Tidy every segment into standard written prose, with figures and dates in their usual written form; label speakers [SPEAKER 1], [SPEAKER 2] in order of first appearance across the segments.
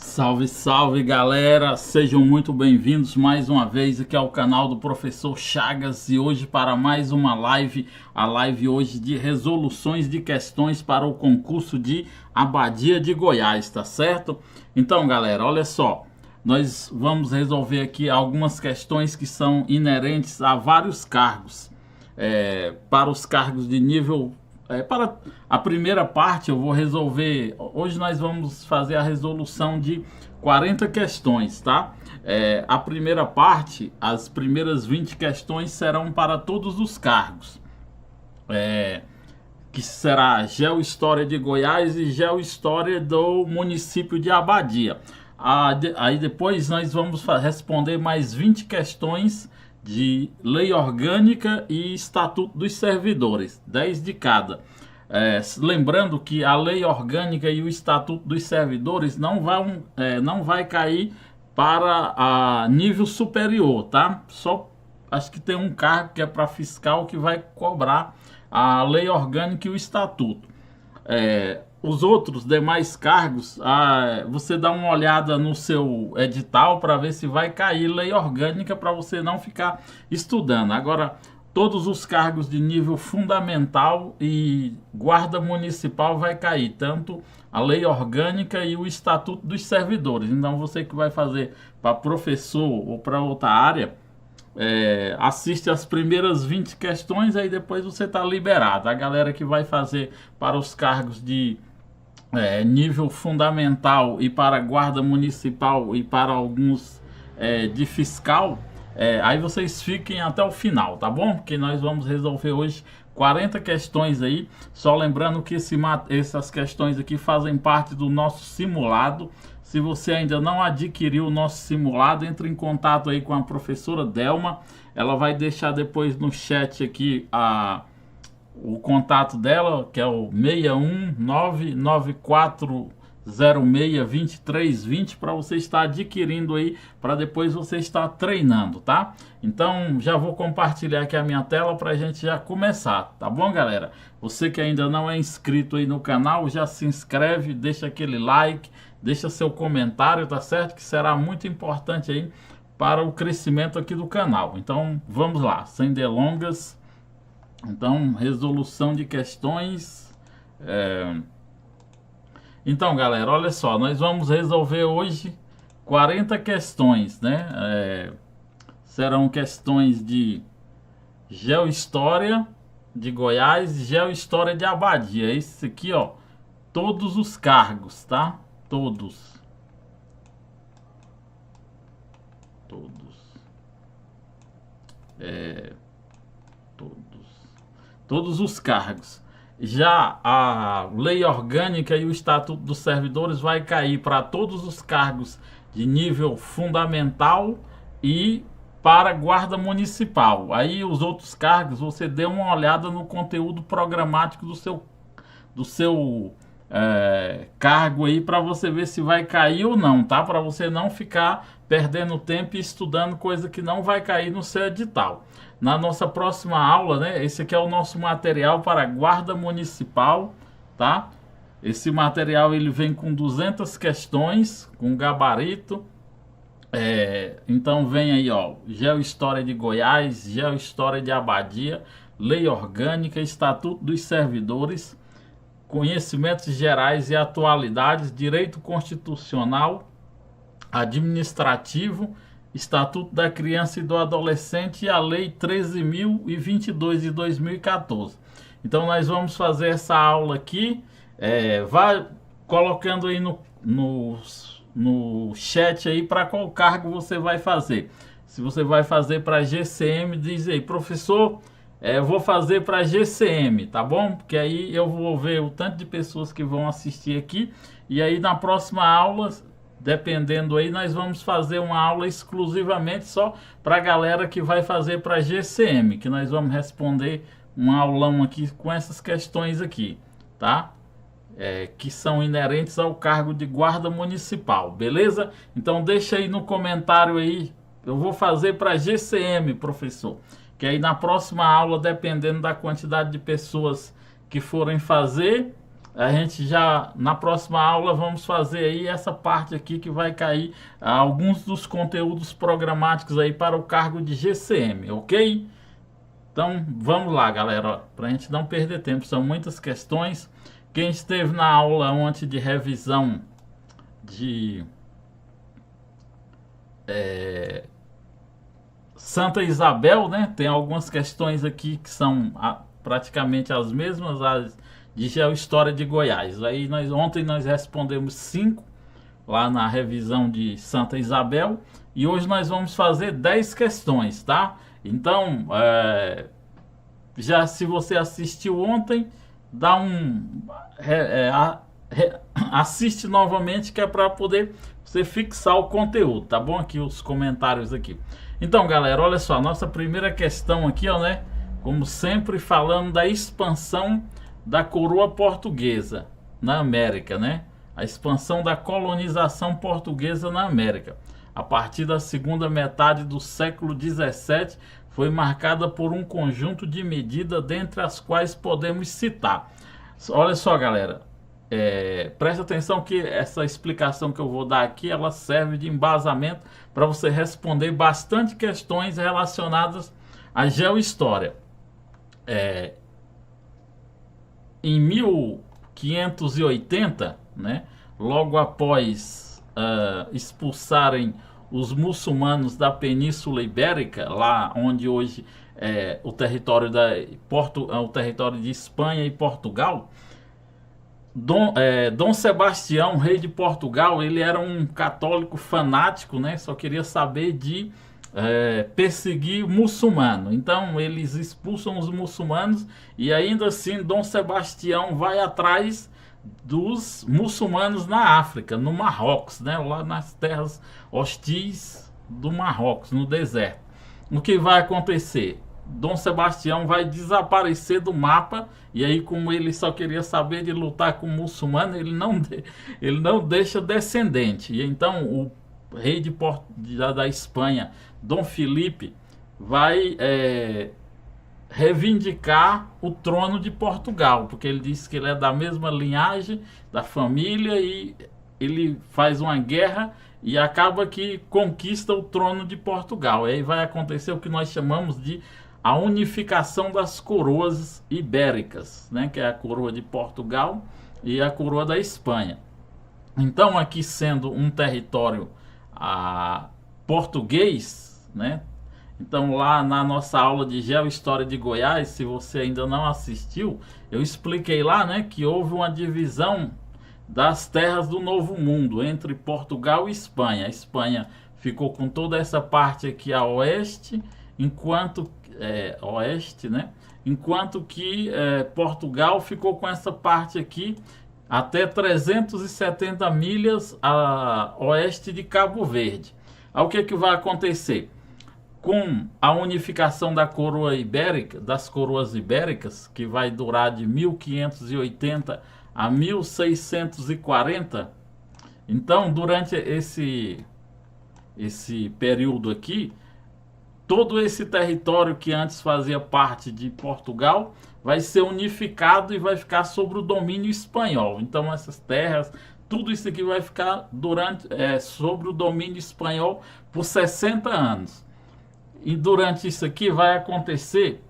[SPEAKER 1] Salve, salve galera, sejam muito bem-vindos mais uma vez aqui ao canal do Professor Chagas e hoje para mais uma live, a live hoje de resoluções de questões para o concurso de Abadia de Goiás, tá certo? Então galera, olha só, nós vamos resolver aqui algumas questões que são inerentes a vários cargos, para os cargos de nível. Para a primeira parte eu vou resolver, hoje nós vamos fazer a resolução de 40 questões, tá? A primeira parte, as primeiras 20 questões serão para todos os cargos, que será Geohistória de Goiás e Geohistória do município de Abadia. Aí depois nós vamos responder mais 20 questões de Lei Orgânica e Estatuto dos Servidores, 10 de cada. Lembrando que a Lei Orgânica e o Estatuto dos Servidores não vai cair para a nível superior, tá? Só acho que tem um cargo que é para fiscal que vai cobrar a Lei Orgânica e o Estatuto. Os outros demais cargos, você dá uma olhada no seu edital para ver se vai cair lei orgânica para você não ficar estudando. Agora, todos os cargos de nível fundamental e guarda municipal vai cair, tanto a lei orgânica e o estatuto dos servidores. Então, você que vai fazer para professor ou para outra área, assiste as primeiras 20 questões, aí depois você está liberado. A galera que vai fazer para os cargos de nível fundamental e para guarda municipal e para alguns de fiscal, aí vocês fiquem até o final, tá bom? Porque nós vamos resolver hoje 40 questões aí, só lembrando que essas questões aqui fazem parte do nosso simulado. Se você ainda não adquiriu o nosso simulado, entre em contato aí com a professora Delma, ela vai deixar depois no chat aqui o contato dela, que é o 61994062320, para você estar adquirindo aí, para depois você estar treinando, tá? Então já vou compartilhar aqui a minha tela para a gente já começar, tá bom, galera? Você que ainda não é inscrito aí no canal, já se inscreve, deixa aquele like, deixa seu comentário, tá certo? Que será muito importante aí para o crescimento aqui do canal. Então vamos lá, sem delongas. Então, resolução de questões. Então, galera, olha só, nós vamos resolver hoje 40 questões, né? Serão questões de Geohistória de Goiás e Geohistória de Abadia. Esse aqui, ó, todos os cargos, tá? Todos. Todos os cargos. Já a Lei Orgânica e o Estatuto dos Servidores vai cair para todos os cargos de nível fundamental e para guarda municipal. Aí os outros cargos você dê uma olhada no conteúdo programático do seu cargo aí para você ver se vai cair ou não, tá? Para você não ficar perdendo tempo e estudando coisa que não vai cair no seu edital. Na nossa próxima aula, né? Esse aqui é o nosso material para guarda municipal, tá? Esse material ele vem com 200 questões, com gabarito. Então vem aí, ó, Geohistória de Goiás, Geohistória de Abadia, Lei Orgânica, Estatuto dos Servidores, Conhecimentos Gerais e Atualidades, Direito Constitucional, Administrativo, Estatuto da Criança e do Adolescente e a Lei 13.022 de 2014. Então nós vamos fazer essa aula aqui. Vai colocando aí no chat aí para qual cargo você vai fazer. Se você vai fazer para GCM, diz aí, professor, eu vou fazer para GCM, tá bom? Porque aí eu vou ver o tanto de pessoas que vão assistir aqui. E aí na próxima aula, dependendo aí, nós vamos fazer uma aula exclusivamente só para a galera que vai fazer para GCM, que nós vamos responder um aulão aqui com essas questões aqui, tá? Que são inerentes ao cargo de guarda municipal, beleza? Então deixa aí no comentário aí, eu vou fazer para GCM, professor. Que aí na próxima aula, dependendo da quantidade de pessoas que forem fazer, a gente já na próxima aula vamos fazer aí essa parte aqui que vai cair alguns dos conteúdos programáticos aí para o cargo de GCM, ok? Então vamos lá, galera, para a gente não perder tempo, são muitas questões. Quem esteve na aula ontem de revisão de Santa Isabel, né? Tem algumas questões aqui que são praticamente as mesmas, as de Geohistória de Goiás. Aí ontem nós respondemos 5 lá na revisão de Santa Isabel e hoje nós vamos fazer 10 questões, tá? Então, já se você assistiu ontem, dá assiste novamente, que é para poder você fixar o conteúdo, tá bom? Aqui os comentários aqui. Então, galera, olha só, nossa primeira questão aqui, ó, né? Como sempre, falando da expansão da coroa portuguesa na América, né? A expansão da colonização portuguesa na América, a partir da segunda metade do século XVII, foi marcada por um conjunto de medidas, dentre as quais podemos citar. Olha só, galera, preste atenção que essa explicação que eu vou dar aqui, ela serve de embasamento para você responder bastante questões relacionadas à geohistória. Em 1580, né, logo após expulsarem os muçulmanos da Península Ibérica, lá onde hoje é o território de Espanha e Portugal, Dom Sebastião, rei de Portugal, ele era um católico fanático, né, só queria saber de perseguir muçulmano. Então eles expulsam os muçulmanos e ainda assim Dom Sebastião vai atrás dos muçulmanos na África, no Marrocos, né? Lá nas terras hostis do Marrocos, no deserto. O que vai acontecer? Dom Sebastião vai desaparecer do mapa, e aí, como ele só queria saber de lutar com o muçulmano, ele não deixa descendente. E então o rei da Espanha, Dom Felipe, vai reivindicar o trono de Portugal, porque ele diz que ele é da mesma linhagem, da família, e ele faz uma guerra e acaba que conquista o trono de Portugal. E aí vai acontecer o que nós chamamos de a unificação das coroas ibéricas, né? Que é a coroa de Portugal e a coroa da Espanha. Então, aqui sendo um território português, né? Então, lá na nossa aula de Geohistória de Goiás, se você ainda não assistiu, eu expliquei lá, né, que houve uma divisão das terras do Novo Mundo entre Portugal e Espanha. A Espanha ficou com toda essa parte aqui a oeste, enquanto que Portugal ficou com essa parte aqui até 370 milhas a oeste de Cabo Verde. Aí o que vai acontecer? Com a unificação da coroa ibérica, das coroas ibéricas, que vai durar de 1580 a 1640, então durante esse período aqui, todo esse território que antes fazia parte de Portugal vai ser unificado e vai ficar sob o domínio espanhol. Então essas terras, tudo isso aqui vai ficar sobre o domínio espanhol por 60 anos. E durante isso aqui vai acontecer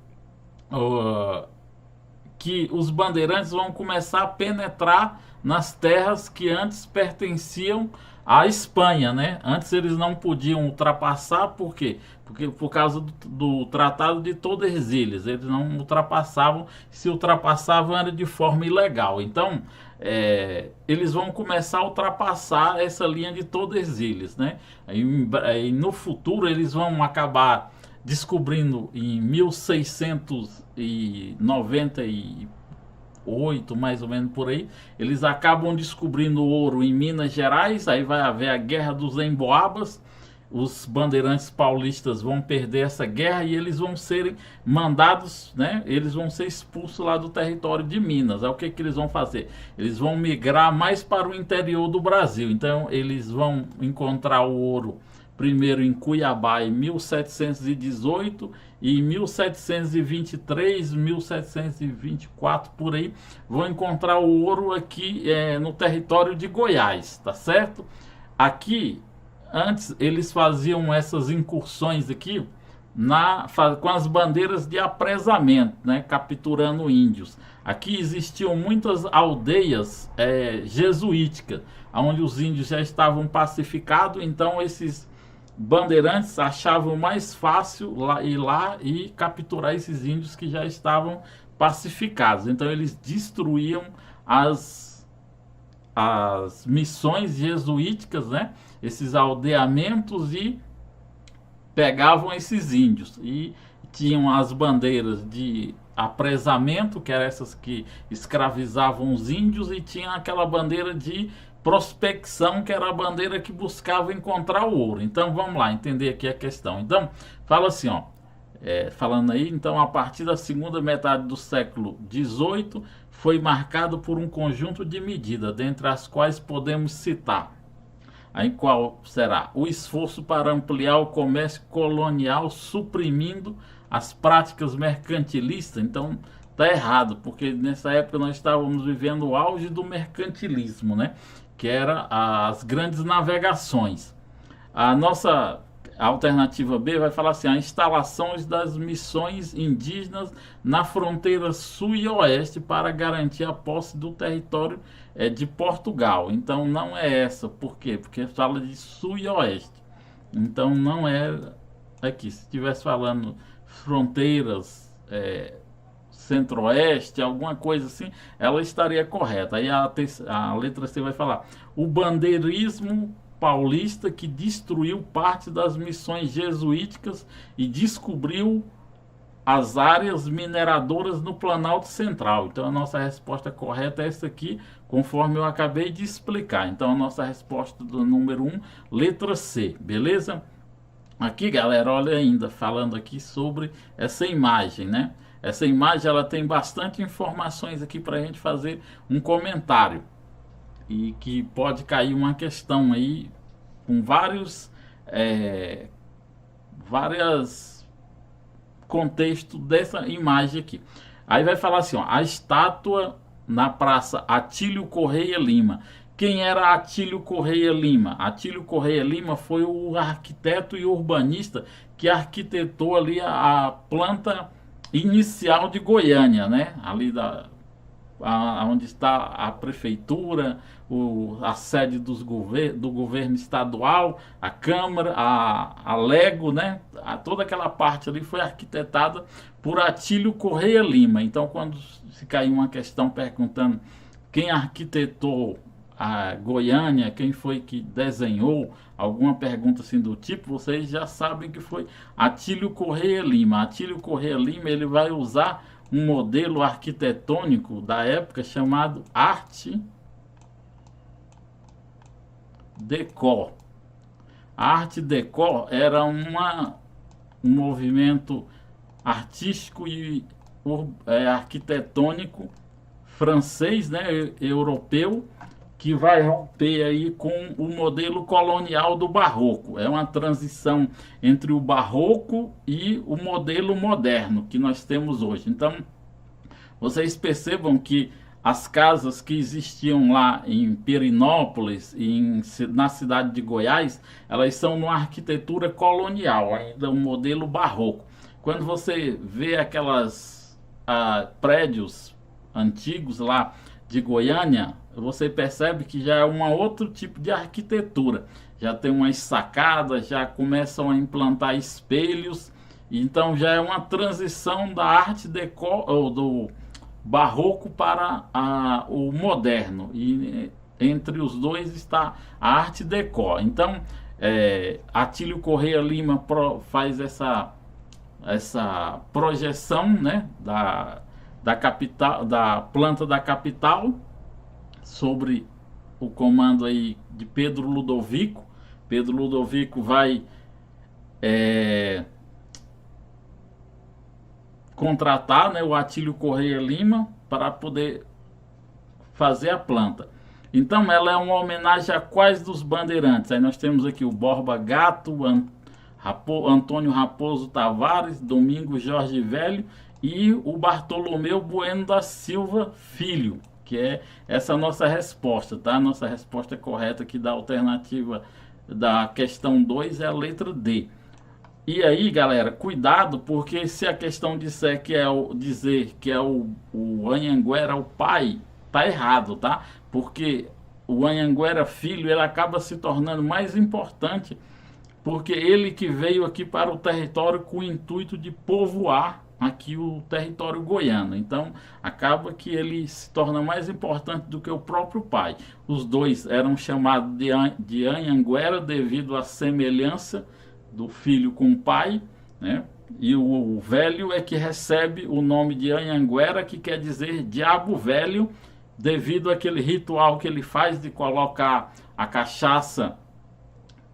[SPEAKER 1] que os bandeirantes vão começar a penetrar nas terras que antes pertenciam à Espanha, né? Antes eles não podiam ultrapassar, por quê? Porque por causa do Tratado de Tordesilhas, eles não ultrapassavam, se ultrapassavam era de forma ilegal. Então, eles vão começar a ultrapassar essa linha de Tordesilhas, né? Aí no futuro eles vão acabar descobrindo em 1698, mais ou menos por aí, eles acabam descobrindo ouro em Minas Gerais. Aí vai haver a Guerra dos Emboabas, os bandeirantes paulistas vão perder essa guerra e eles vão serem mandados, né? Eles vão ser expulsos lá do território de Minas. Aí o que eles vão fazer? Eles vão migrar mais para o interior do Brasil. Então eles vão encontrar o ouro primeiro em Cuiabá em 1718 e em 1723, 1724 por aí, vão encontrar o ouro aqui no território de Goiás, tá certo? Aqui, antes eles faziam essas incursões aqui com as bandeiras de apresamento, né, capturando índios. Aqui existiam muitas aldeias jesuíticas, onde os índios já estavam pacificados, então esses bandeirantes achavam mais fácil ir lá e capturar esses índios que já estavam pacificados. Então eles destruíam as missões jesuíticas, né, esses aldeamentos, e pegavam esses índios e tinham as bandeiras de apresamento, que eram essas que escravizavam os índios, e tinha aquela bandeira de prospecção, que era a bandeira que buscava encontrar o ouro. Então vamos lá entender aqui a questão. Então fala assim, ó, falando aí, então a partir da segunda metade do século XVIII foi marcado por um conjunto de medidas, dentre as quais podemos citar: aí qual será? O esforço para ampliar o comércio colonial, suprimindo as práticas mercantilistas. Então tá errado, porque nessa época nós estávamos vivendo o auge do mercantilismo, né? Que era as grandes navegações. A nossa alternativa B vai falar assim: a instalações das missões indígenas na fronteira sul e oeste para garantir a posse do território de Portugal. Então não é essa. Por quê? Porque fala de sul e oeste. Então não é aqui. Se estivesse falando fronteiras centro-oeste, alguma coisa assim, ela estaria correta. Aí a letra C vai falar: o bandeirismo paulista que destruiu parte das missões jesuíticas e descobriu as áreas mineradoras no Planalto Central. Então a nossa resposta correta é essa aqui, conforme eu acabei de explicar. Então a nossa resposta do número 1, letra C, beleza? Aqui, galera, olha ainda, falando aqui sobre essa imagem, né? Essa imagem, ela tem bastante informações aqui para a gente fazer um comentário. E que pode cair uma questão aí com vários contextos dessa imagem aqui. Aí vai falar assim, ó, a estátua na Praça Atílio Correia Lima. Quem era Atílio Correia Lima? Atílio Correia Lima foi o arquiteto e urbanista que arquitetou ali a planta inicial de Goiânia, né? Ali onde está a prefeitura, a sede do governo estadual, a Câmara, a Lego, né? Toda aquela parte ali foi arquitetada por Atílio Correia Lima. Então, quando se cair uma questão perguntando quem arquitetou a Goiânia, quem foi que desenhou, alguma pergunta assim do tipo, vocês já sabem que foi Atílio Correia Lima. Atílio Correia Lima, ele vai usar um modelo arquitetônico da época chamado Arte Deco. A Arte Deco era um movimento artístico e arquitetônico francês, né, europeu, que vai romper aí com o modelo colonial do barroco. É uma transição entre o barroco e o modelo moderno que nós temos hoje. Então, vocês percebam que as casas que existiam lá em Perinópolis e na cidade de Goiás, elas são numa arquitetura colonial, ainda um modelo barroco. Quando você vê aquelas prédios antigos lá de Goiânia, você percebe que já é um outro tipo de arquitetura. Já tem umas sacadas, já começam a implantar espelhos. Então já é uma transição da arte deco, ou do barroco para o moderno. E entre os dois está a arte deco. Então Atílio Correia Lima faz essa projeção, né, da capital, da planta da capital, sobre o comando aí de Pedro Ludovico. Pedro Ludovico vai contratar, né, o Atílio Correia Lima para poder fazer a planta. Então ela é uma homenagem a quais dos bandeirantes? Aí nós temos aqui o Borba Gato, Antônio Raposo Tavares, Domingos Jorge Velho e o Bartolomeu Bueno da Silva Filho, que é essa nossa resposta, tá? Nossa resposta correta aqui da alternativa da questão 2 é a letra D. E aí, galera, cuidado, porque se a questão dizer que é o Anhanguera o pai, tá errado, tá? Porque o Anhanguera filho, ele acaba se tornando mais importante, porque ele que veio aqui para o território com o intuito de povoar aqui o território goiano. Então, acaba que ele se torna mais importante do que o próprio pai. Os dois eram chamados de Anhanguera devido à semelhança do filho com o pai, né? E o velho é que recebe o nome de Anhanguera, que quer dizer diabo velho, devido àquele ritual que ele faz de colocar a cachaça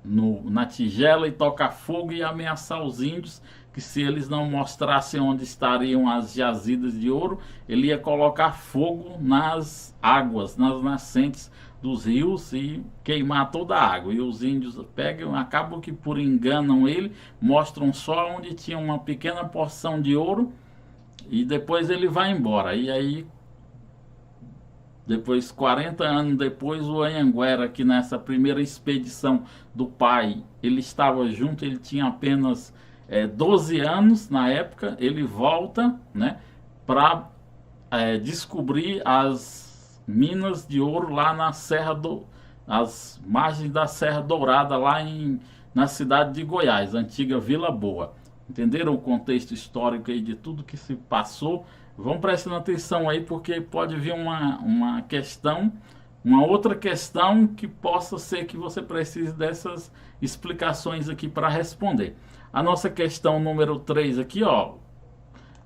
[SPEAKER 1] na tigela e tocar fogo e ameaçar os índios, que se eles não mostrassem onde estariam as jazidas de ouro, ele ia colocar fogo nas águas, nas nascentes dos rios e queimar toda a água. E os índios pegam, acabam que por enganam ele, mostram só onde tinha uma pequena porção de ouro e depois ele vai embora. E aí, depois, 40 anos depois, o Anhanguera, que nessa primeira expedição do pai, ele estava junto, ele tinha apenas 12 anos na época, ele volta, né, para descobrir as minas de ouro lá na as margens da Serra Dourada, lá na cidade de Goiás, antiga Vila Boa. Entenderam o contexto histórico aí de tudo que se passou? Vão prestando atenção aí, porque pode vir uma questão, uma outra questão que possa ser que você precise dessas explicações aqui para responder. A nossa questão número 3 aqui, ó.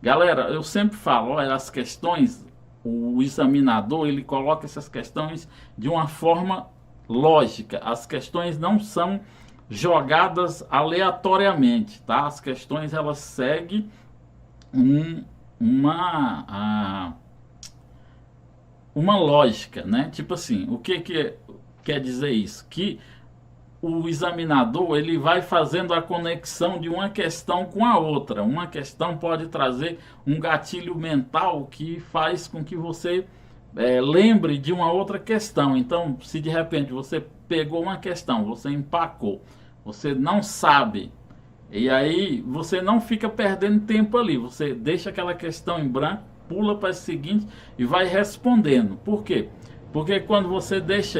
[SPEAKER 1] Galera, eu sempre falo, olha, as questões, o examinador, ele coloca essas questões de uma forma lógica. As questões não são jogadas aleatoriamente, tá? As questões, elas seguem uma lógica, né? Tipo assim, o que quer dizer isso? Que o examinador, ele vai fazendo a conexão de uma questão com a outra. Uma questão pode trazer um gatilho mental que faz com que você lembre de uma outra questão. Então, se de repente você pegou uma questão, você empacou, você não sabe, e aí você não fica perdendo tempo ali, você deixa aquela questão em branco, pula para a seguinte e vai respondendo. Por quê? Porque quando você deixa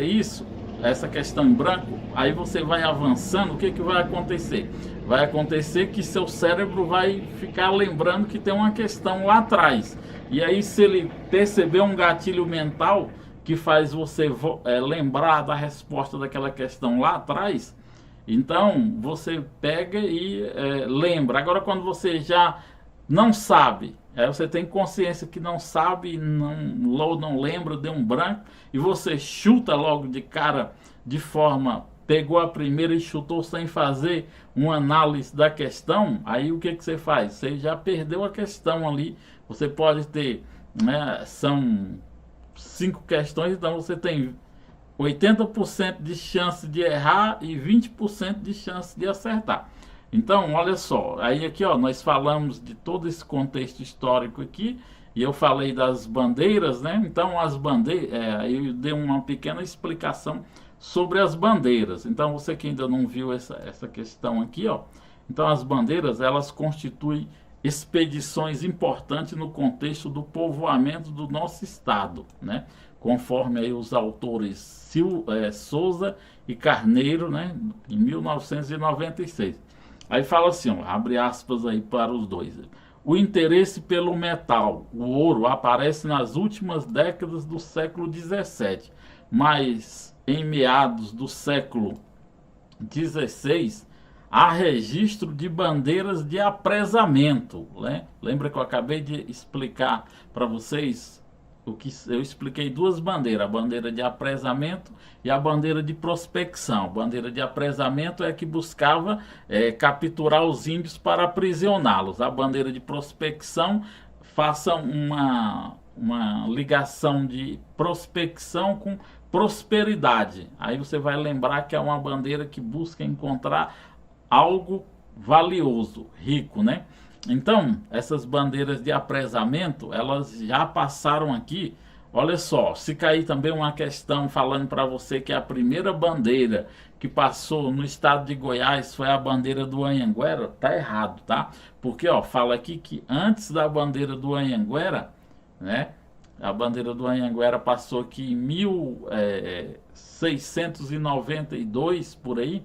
[SPEAKER 1] essa questão em branco, aí você vai avançando, o que vai acontecer? Vai acontecer que seu cérebro vai ficar lembrando que tem uma questão lá atrás. E aí, se ele perceber um gatilho mental que faz você lembrar da resposta daquela questão lá atrás, então você pega e lembra. Agora, quando você já não sabe, aí você tem consciência que não sabe, não lembra, deu um branco, e você chuta logo de cara, de forma, pegou a primeira e chutou sem fazer uma análise da questão, aí o que você faz? Você já perdeu a questão ali. Você pode ter, né, são 5 questões, então você tem 80% de chance de errar e 20% de chance de acertar. Então, olha só, aí aqui, ó, nós falamos de todo esse contexto histórico aqui, e eu falei das bandeiras, né? Então, as bandeiras, eu dei uma pequena explicação sobre as bandeiras. Então, você que ainda não viu essa questão aqui, ó, então as bandeiras, elas constituem expedições importantes no contexto do povoamento do nosso estado, né? Conforme aí os autores Souza e Carneiro, né? Em 1996. Aí fala assim, ó, abre aspas aí para os dois. O interesse pelo metal, o ouro, aparece nas últimas décadas do século XVII, mas em meados do século XVI, há registro de bandeiras de apresamento, né? Lembra que eu acabei de explicar para vocês o que eu expliquei? 2 bandeiras, a bandeira de apresamento e a bandeira de prospecção. A bandeira de apresamento é que buscava capturar os índios para aprisioná-los. A bandeira de prospecção, faça uma ligação de prospecção com prosperidade. Aí você vai lembrar que é uma bandeira que busca encontrar algo valioso, rico, né? Então, essas bandeiras de apresamento, elas já passaram aqui. Olha só, se cair também uma questão falando para você que a primeira bandeira que passou no estado de Goiás foi a bandeira do Anhanguera, tá errado, tá? Porque, ó, fala aqui que antes da bandeira do Anhanguera, né? A bandeira do Anhanguera passou aqui em 1692, por aí.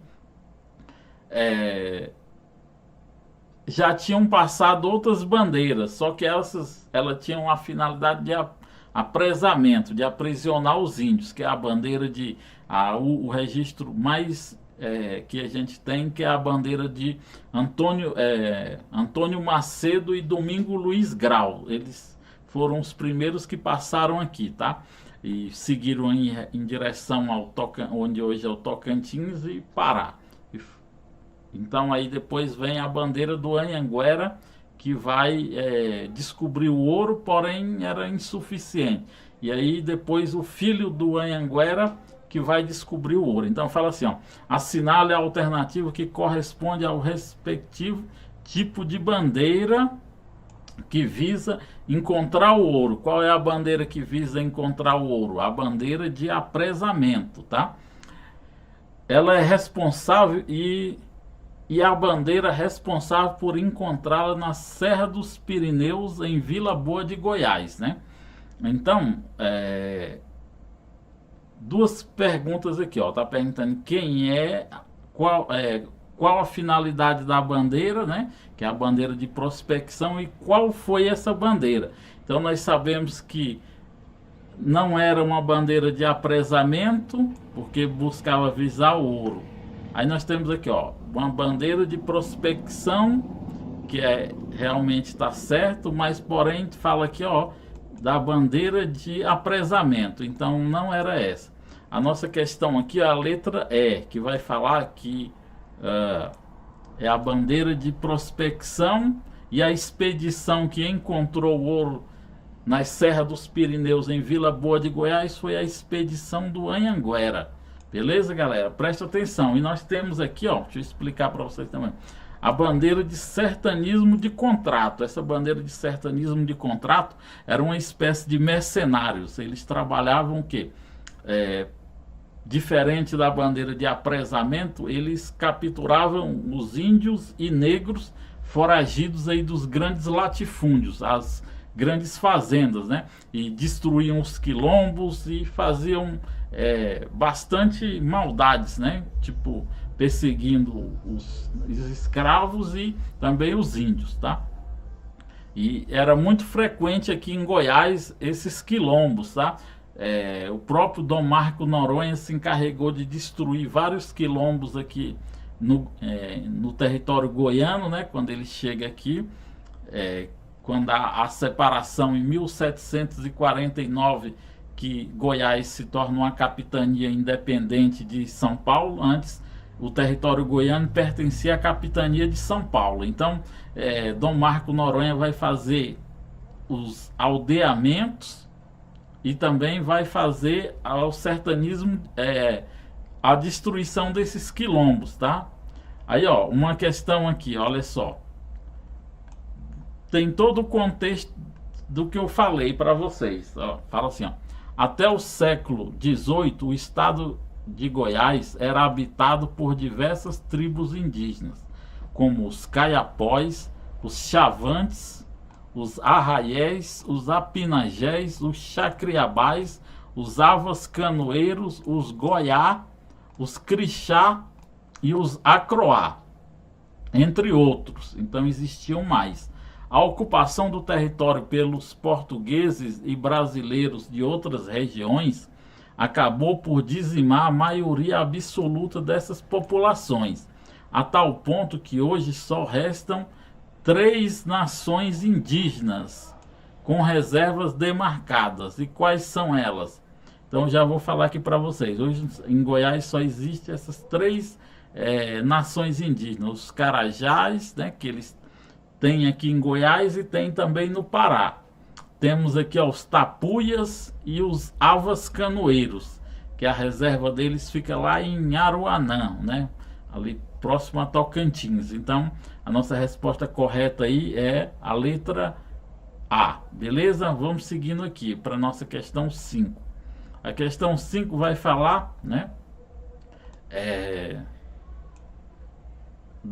[SPEAKER 1] Já tinham passado outras bandeiras, só que elas tinham a finalidade de apresamento, de aprisionar os índios, que é a bandeira de o registro mais que a gente tem, que é a bandeira de Antônio Macedo e Domingo Luiz Grau. Eles foram os primeiros que passaram aqui, tá? E seguiram em direção ao onde hoje é o Tocantins e Pará. Então aí depois vem a bandeira do Anhanguera, que vai descobrir o ouro, porém era insuficiente. E aí depois o filho do Anhanguera que vai descobrir o ouro. Então fala assim, ó, assinale a alternativa que corresponde ao respectivo tipo de bandeira que visa encontrar o ouro. Qual é a bandeira que visa encontrar o ouro? A bandeira de apresamento, tá? Ela é responsável e a bandeira responsável por encontrá-la na Serra dos Pirineus, em Vila Boa de Goiás, né? Então, duas perguntas aqui, ó. Tá perguntando qual a finalidade da bandeira, né? Que é a bandeira de prospecção, e qual foi essa bandeira. Então nós sabemos que não era uma bandeira de apresamento, porque buscava visar o ouro. Aí nós temos aqui, ó, uma bandeira de prospecção, que realmente está certo, mas porém fala aqui, ó, da bandeira de apresamento. Então não era essa. A nossa questão aqui é a letra E, que vai falar que é a bandeira de prospecção, e a expedição que encontrou o ouro nas Serras dos Pirineus, em Vila Boa de Goiás, foi a expedição do Anhanguera. Beleza, galera? Presta atenção. E nós temos aqui, ó, deixa eu explicar para vocês também, a bandeira de sertanismo de contrato. Essa bandeira de sertanismo de contrato era uma espécie de mercenários. Eles trabalhavam o quê? Diferente da bandeira de apresamento, eles capturavam os índios e negros foragidos aí dos grandes latifúndios, as grandes fazendas, né? E destruíam os quilombos e faziam bastante maldades, né? Tipo, perseguindo os escravos e também os índios, tá? E era muito frequente aqui em Goiás esses quilombos, tá? O próprio Dom Marco Noronha se encarregou de destruir vários quilombos aqui no território goiano, né? Quando ele chega aqui, quando há a separação em 1749, que Goiás se torna uma capitania independente de São Paulo. Antes o território goiano pertencia à capitania de São Paulo. Então Dom Marco Noronha vai fazer os aldeamentos e também vai fazer ao sertanismo a destruição desses quilombos, tá? Aí, ó, uma questão aqui, olha só. Tem todo o contexto do que eu falei para vocês. Ó, fala assim, ó. Até o século XVIII, o estado de Goiás era habitado por diversas tribos indígenas, como os caiapós, os chavantes, os arraiés, os apinagés, os chacriabás, os avas canoeiros, os goiá, os crixá e os acroá, entre outros. Então existiam mais. A ocupação do território pelos portugueses e brasileiros de outras regiões acabou por dizimar a maioria absoluta dessas populações, a tal ponto que hoje só restam 3 nações indígenas com reservas demarcadas. E quais são elas? Então já vou falar aqui para vocês. Hoje em Goiás só existem essas 3 nações indígenas. Os Carajás, né, que eles têm aqui em Goiás, e tem também no Pará. Temos aqui, ó, os Tapuias e os Avas Canoeiros, que a reserva deles fica lá em Aruanã, né? Ali próximo a Tocantins. Então, a nossa resposta correta aí é a letra A, beleza? Vamos seguindo aqui para nossa questão 5. A questão 5 vai falar, né?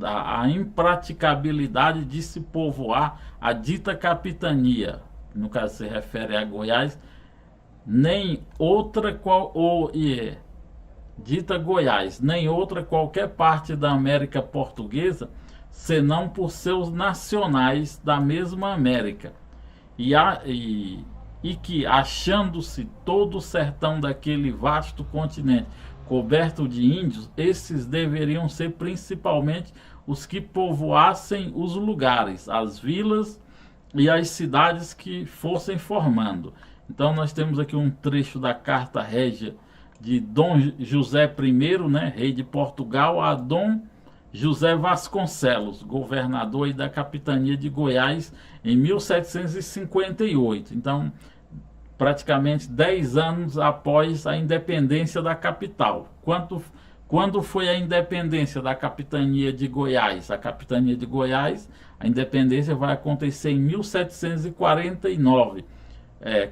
[SPEAKER 1] A impraticabilidade de se povoar a dita capitania, no caso se refere a Goiás, nem outra dita Goiás, nem outra qualquer parte da América Portuguesa, senão por seus nacionais da mesma América, e que, achando-se todo o sertão daquele vasto continente coberto de índios, esses deveriam ser principalmente os que povoassem os lugares, as vilas e as cidades que fossem formando. Então nós temos aqui um trecho da Carta Régia de Dom José I, né, rei de Portugal, a Dom José Vasconcelos, governador da capitania de Goiás em 1758. Então, praticamente 10 anos após a independência da capital. Quando foi a independência da capitania de Goiás? A capitania de Goiás, a independência vai acontecer em 1749,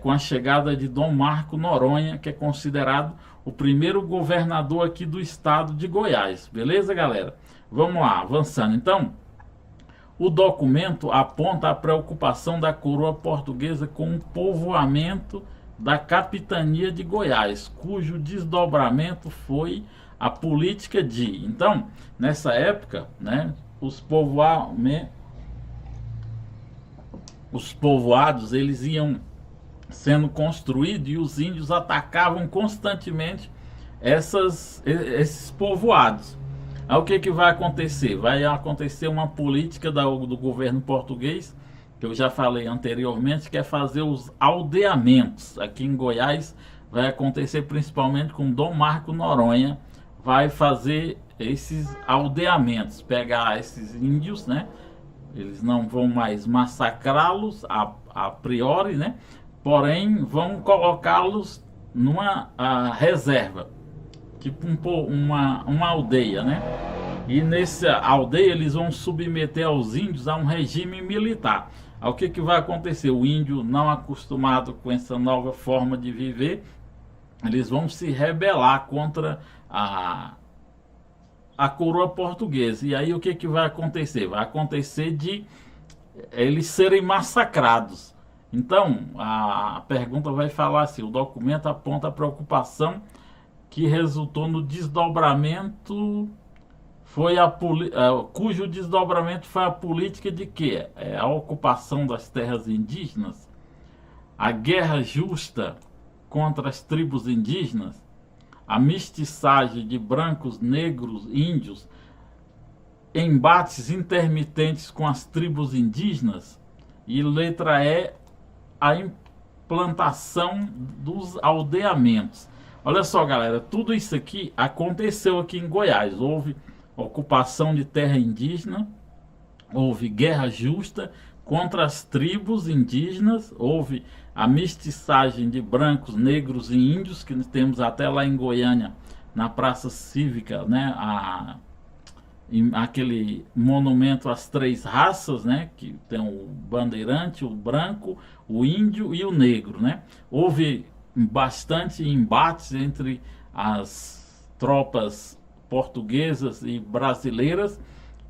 [SPEAKER 1] com a chegada de Dom Marco Noronha, que é considerado o primeiro governador aqui do estado de Goiás. Beleza, galera? Vamos lá, avançando. Então, o documento aponta a preocupação da coroa portuguesa com o povoamento da capitania de Goiás, cujo desdobramento foi a política de... Então, nessa época, né, os povoados eles iam sendo construídos e os índios atacavam constantemente esses povoados. Aí o que vai acontecer? Vai acontecer uma política do governo português, que eu já falei anteriormente, que é fazer os aldeamentos. Aqui em Goiás vai acontecer principalmente com Dom Marco Noronha, vai fazer esses aldeamentos, pegar esses índios, né? Eles não vão mais massacrá-los a priori, né? Porém, vão colocá-los numa reserva, tipo uma aldeia, né? E nessa aldeia eles vão submeter aos índios a um regime militar. Aí o que vai acontecer? O índio, não acostumado com essa nova forma de viver, eles vão se rebelar contra a coroa portuguesa. E aí o que vai acontecer? Vai acontecer de eles serem massacrados. Então, a pergunta vai falar assim: o documento aponta a preocupação que resultou no desdobramento, cujo desdobramento foi a política de quê? A ocupação das terras indígenas, a guerra justa contra as tribos indígenas, a mestiçagem de brancos, negros, índios, embates intermitentes com as tribos indígenas, e letra E, a implantação dos aldeamentos. Olha só, galera, tudo isso aqui aconteceu aqui em Goiás. Houve ocupação de terra indígena, houve guerra justa contra as tribos indígenas, houve a mestiçagem de brancos, negros e índios, que temos até lá em Goiânia, na Praça Cívica, né, aquele monumento às três raças, né, que tem o bandeirante, o branco, o índio e o negro, né? Houve bastante embates entre as tropas portuguesas e brasileiras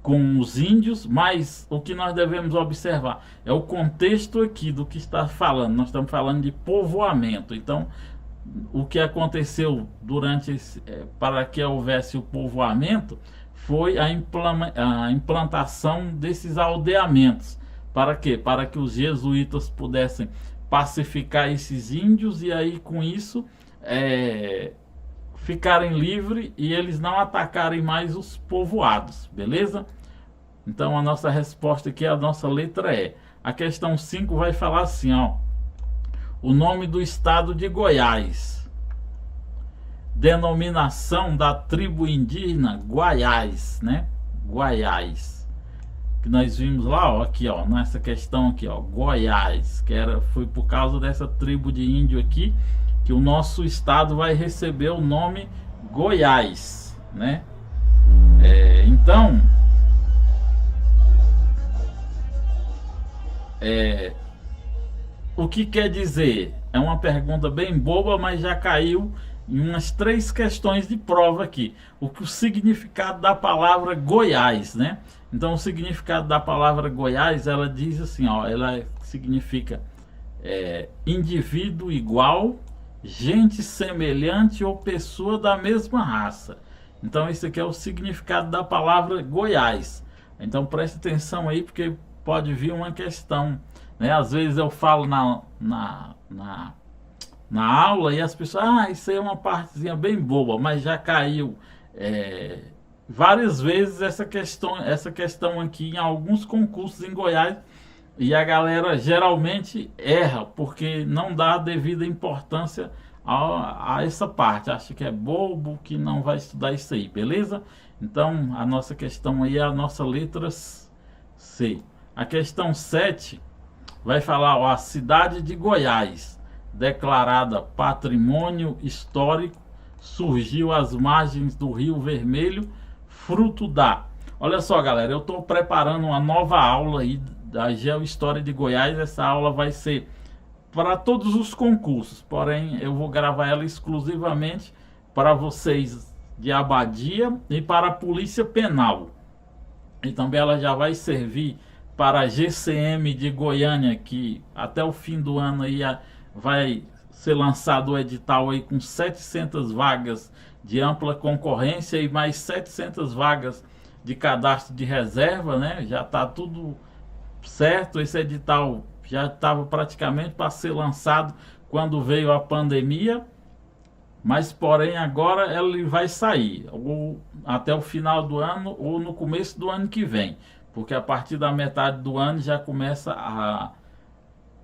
[SPEAKER 1] com os índios, mas o que nós devemos observar é o contexto aqui do que está falando. Nós estamos falando de povoamento. Então, o que aconteceu para que houvesse o povoamento foi a implantação desses aldeamentos. Para quê? Para que os jesuítas pudessem pacificar esses índios e aí com isso ficarem livres e eles não atacarem mais os povoados, beleza? Então a nossa resposta aqui, a nossa letra E. A questão 5 vai falar assim, ó: o nome do estado de Goiás, denominação da tribo indígena Guaiás, né? Guaiás, que nós vimos lá, ó, aqui, ó, nessa questão aqui, ó, Goiás, foi por causa dessa tribo de índio aqui que o nosso estado vai receber o nome Goiás, né? Então, o que quer dizer? É uma pergunta bem boba, mas já caiu em umas 3 questões de prova aqui. O significado da palavra Goiás, né? Então, o significado da palavra Goiás, ela diz assim, ó, ela significa indivíduo igual, gente semelhante ou pessoa da mesma raça. Então, esse aqui é o significado da palavra Goiás. Então, preste atenção aí, porque pode vir uma questão, né? Às vezes eu falo na aula e as pessoas, isso aí é uma partezinha bem boa, mas já caiu várias vezes essa questão aqui em alguns concursos em Goiás, e a galera geralmente erra porque não dá a devida importância a essa parte. Acha que é bobo, que não vai estudar isso aí, beleza? Então a nossa questão aí é a nossa letra C. A questão 7 vai falar, ó, a cidade de Goiás, declarada patrimônio histórico, surgiu às margens do Rio Vermelho, fruto da... Olha só, galera, eu estou preparando uma nova aula aí da Geohistória de Goiás. Essa aula vai ser para todos os concursos, porém eu vou gravar ela exclusivamente para vocês de Abadia e para a Polícia Penal. E também ela já vai servir para a GCM de Goiânia, que até o fim do ano aí vai ser lançado o edital aí com 700 vagas de ampla concorrência e mais 700 vagas de cadastro de reserva, né? Já está tudo certo. Esse edital já estava praticamente para ser lançado quando veio a pandemia, mas porém agora ele vai sair ou até o final do ano ou no começo do ano que vem, porque a partir da metade do ano já começa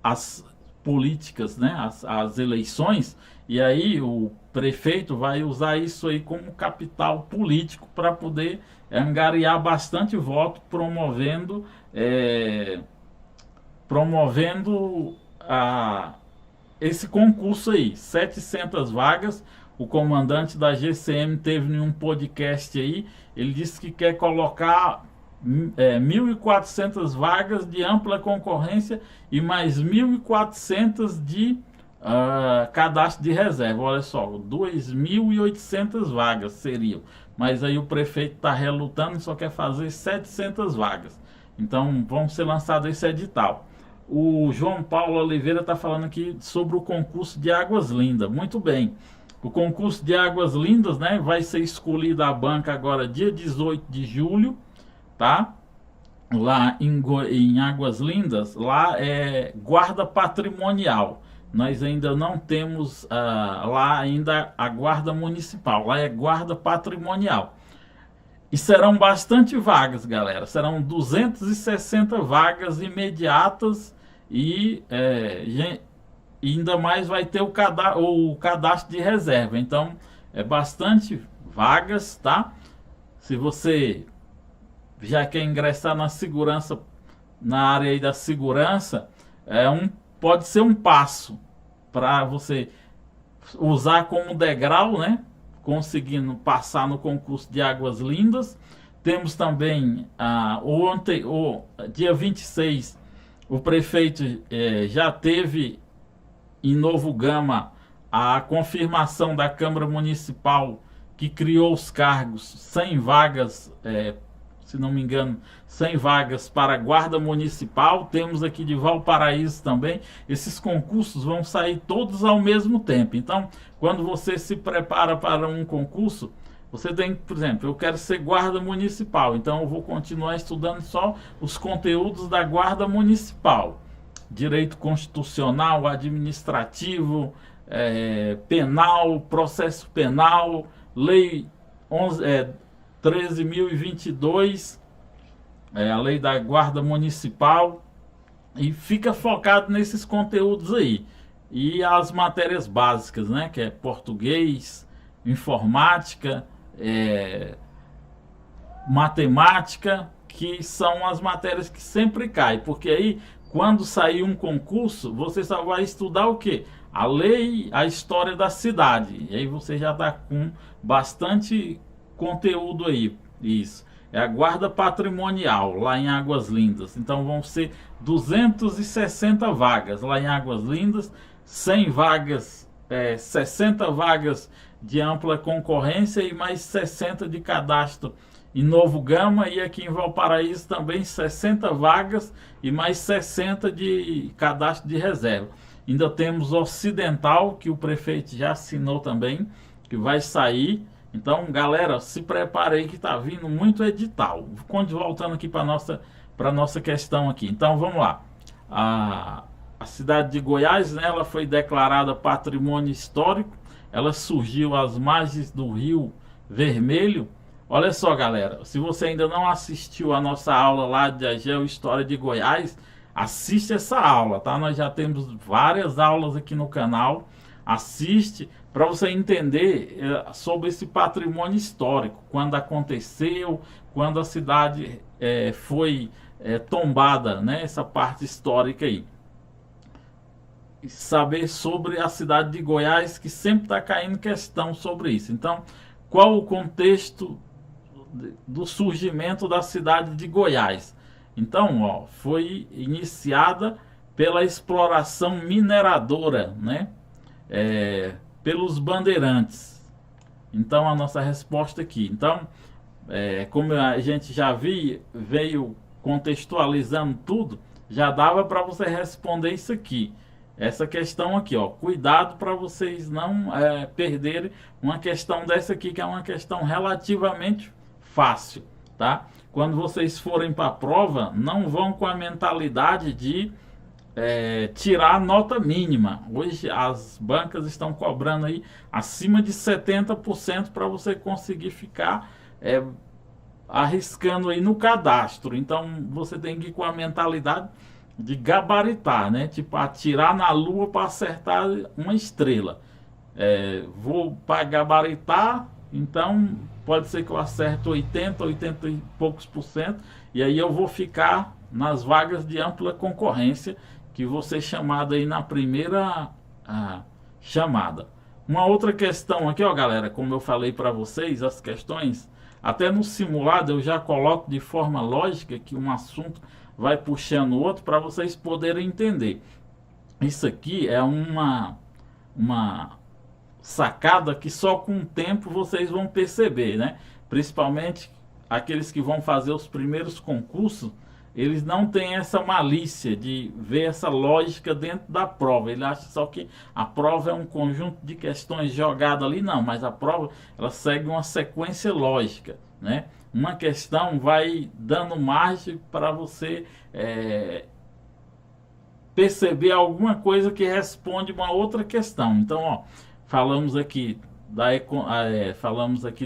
[SPEAKER 1] as políticas, né? As eleições, e aí o prefeito vai usar isso aí como capital político para poder angariar bastante voto, promovendo esse concurso aí, 700 vagas. O comandante da GCM teve em um podcast aí, ele disse que quer colocar 1.400 vagas de ampla concorrência e mais 1.400 de cadastro de reserva. Olha só, 2.800 vagas seriam, mas aí o prefeito está relutando e só quer fazer 700 vagas. Então vão ser lançado esse edital. O João Paulo Oliveira está falando aqui sobre o concurso de Águas Lindas. Muito bem. O concurso de Águas Lindas, né, vai ser escolhido a banca agora dia 18 de julho, tá? Lá em Águas Lindas, lá é guarda patrimonial. Nós ainda não temos lá ainda a guarda municipal, lá é guarda patrimonial. E serão bastante vagas, galera. Serão 260 vagas imediatas e ainda mais vai ter o cadastro de reserva. Então, é bastante vagas, tá? Se você já quer ingressar na segurança, na área aí da segurança, pode ser um passo para você usar como degrau, né? Conseguindo passar no concurso de Águas Lindas. Temos também dia 26, o prefeito já teve em Novo Gama a confirmação da Câmara Municipal que criou os cargos 100 vagas, se não me engano, 100 vagas para a Guarda Municipal. Temos aqui de Valparaíso também. Esses concursos vão sair todos ao mesmo tempo. Então, quando você se prepara para um concurso, você tem, por exemplo, eu quero ser Guarda Municipal, então eu vou continuar estudando só os conteúdos da Guarda Municipal. Direito constitucional, administrativo, penal, processo penal, lei 13.022, a lei da Guarda Municipal, e fica focado nesses conteúdos aí. E as matérias básicas, né, que é português, informática, matemática, que são as matérias que sempre caem, porque aí quando sair um concurso, você só vai estudar o quê? a lei, a história da cidade. E aí você já está com bastante conteúdo aí. Isso. É a guarda patrimonial lá em Águas Lindas. Então vão ser 260 vagas lá em Águas Lindas, 100 vagas, 60 vagas de ampla concorrência e mais 60 de cadastro em Novo Gama, e aqui em Valparaíso também 60 vagas e mais 60 de cadastro de reserva. Ainda temos Ocidental, que o prefeito já assinou também, que vai sair. Então, galera, se prepare aí que está vindo muito edital. Voltando aqui para nossa questão aqui. Então, vamos lá. A cidade de Goiás, né, ela foi declarada patrimônio histórico. Ela surgiu às margens do Rio Vermelho. Olha só, galera, se você ainda não assistiu a nossa aula lá de Geohistória de Goiás, assiste essa aula, tá? Nós já temos várias aulas aqui no canal. Assiste para você entender sobre esse patrimônio histórico, quando aconteceu, quando a cidade foi tombada, né? Essa parte histórica aí. Saber sobre a cidade de Goiás, que sempre está caindo questão sobre isso. Então, qual o contexto do surgimento da cidade de Goiás? Então, ó, foi iniciada pela exploração mineradora, né? Pelos bandeirantes. Então, a nossa resposta aqui. Então, como a gente já veio contextualizando tudo, já dava para você responder isso aqui. Essa questão aqui, ó, cuidado para vocês não perderem uma questão dessa aqui, que é uma questão relativamente fácil, tá? Quando vocês forem para a prova, não vão com a mentalidade de tirar a nota mínima. Hoje as bancas estão cobrando aí acima de 70% para você conseguir ficar arriscando aí no cadastro. Então você tem que ir com a mentalidade de gabaritar, né? Tipo, atirar na lua para acertar uma estrela. Vou para gabaritar, então pode ser que eu acerte 80 e poucos %, e aí eu vou ficar nas vagas de ampla concorrência, que vou ser chamado aí na primeira chamada. Uma outra questão aqui, ó, galera, como eu falei para vocês, as questões, até no simulado eu já coloco de forma lógica que um assunto vai puxando o outro para vocês poderem entender. Isso aqui é uma sacada que só com o tempo vocês vão perceber, né? Principalmente aqueles que vão fazer os primeiros concursos, eles não têm essa malícia de ver essa lógica dentro da prova. Ele acha só que a prova é um conjunto de questões jogadas ali, não, mas a prova ela segue uma sequência lógica, né? Uma questão vai dando margem para você perceber alguma coisa que responde uma outra questão. Então, ó, falamos aqui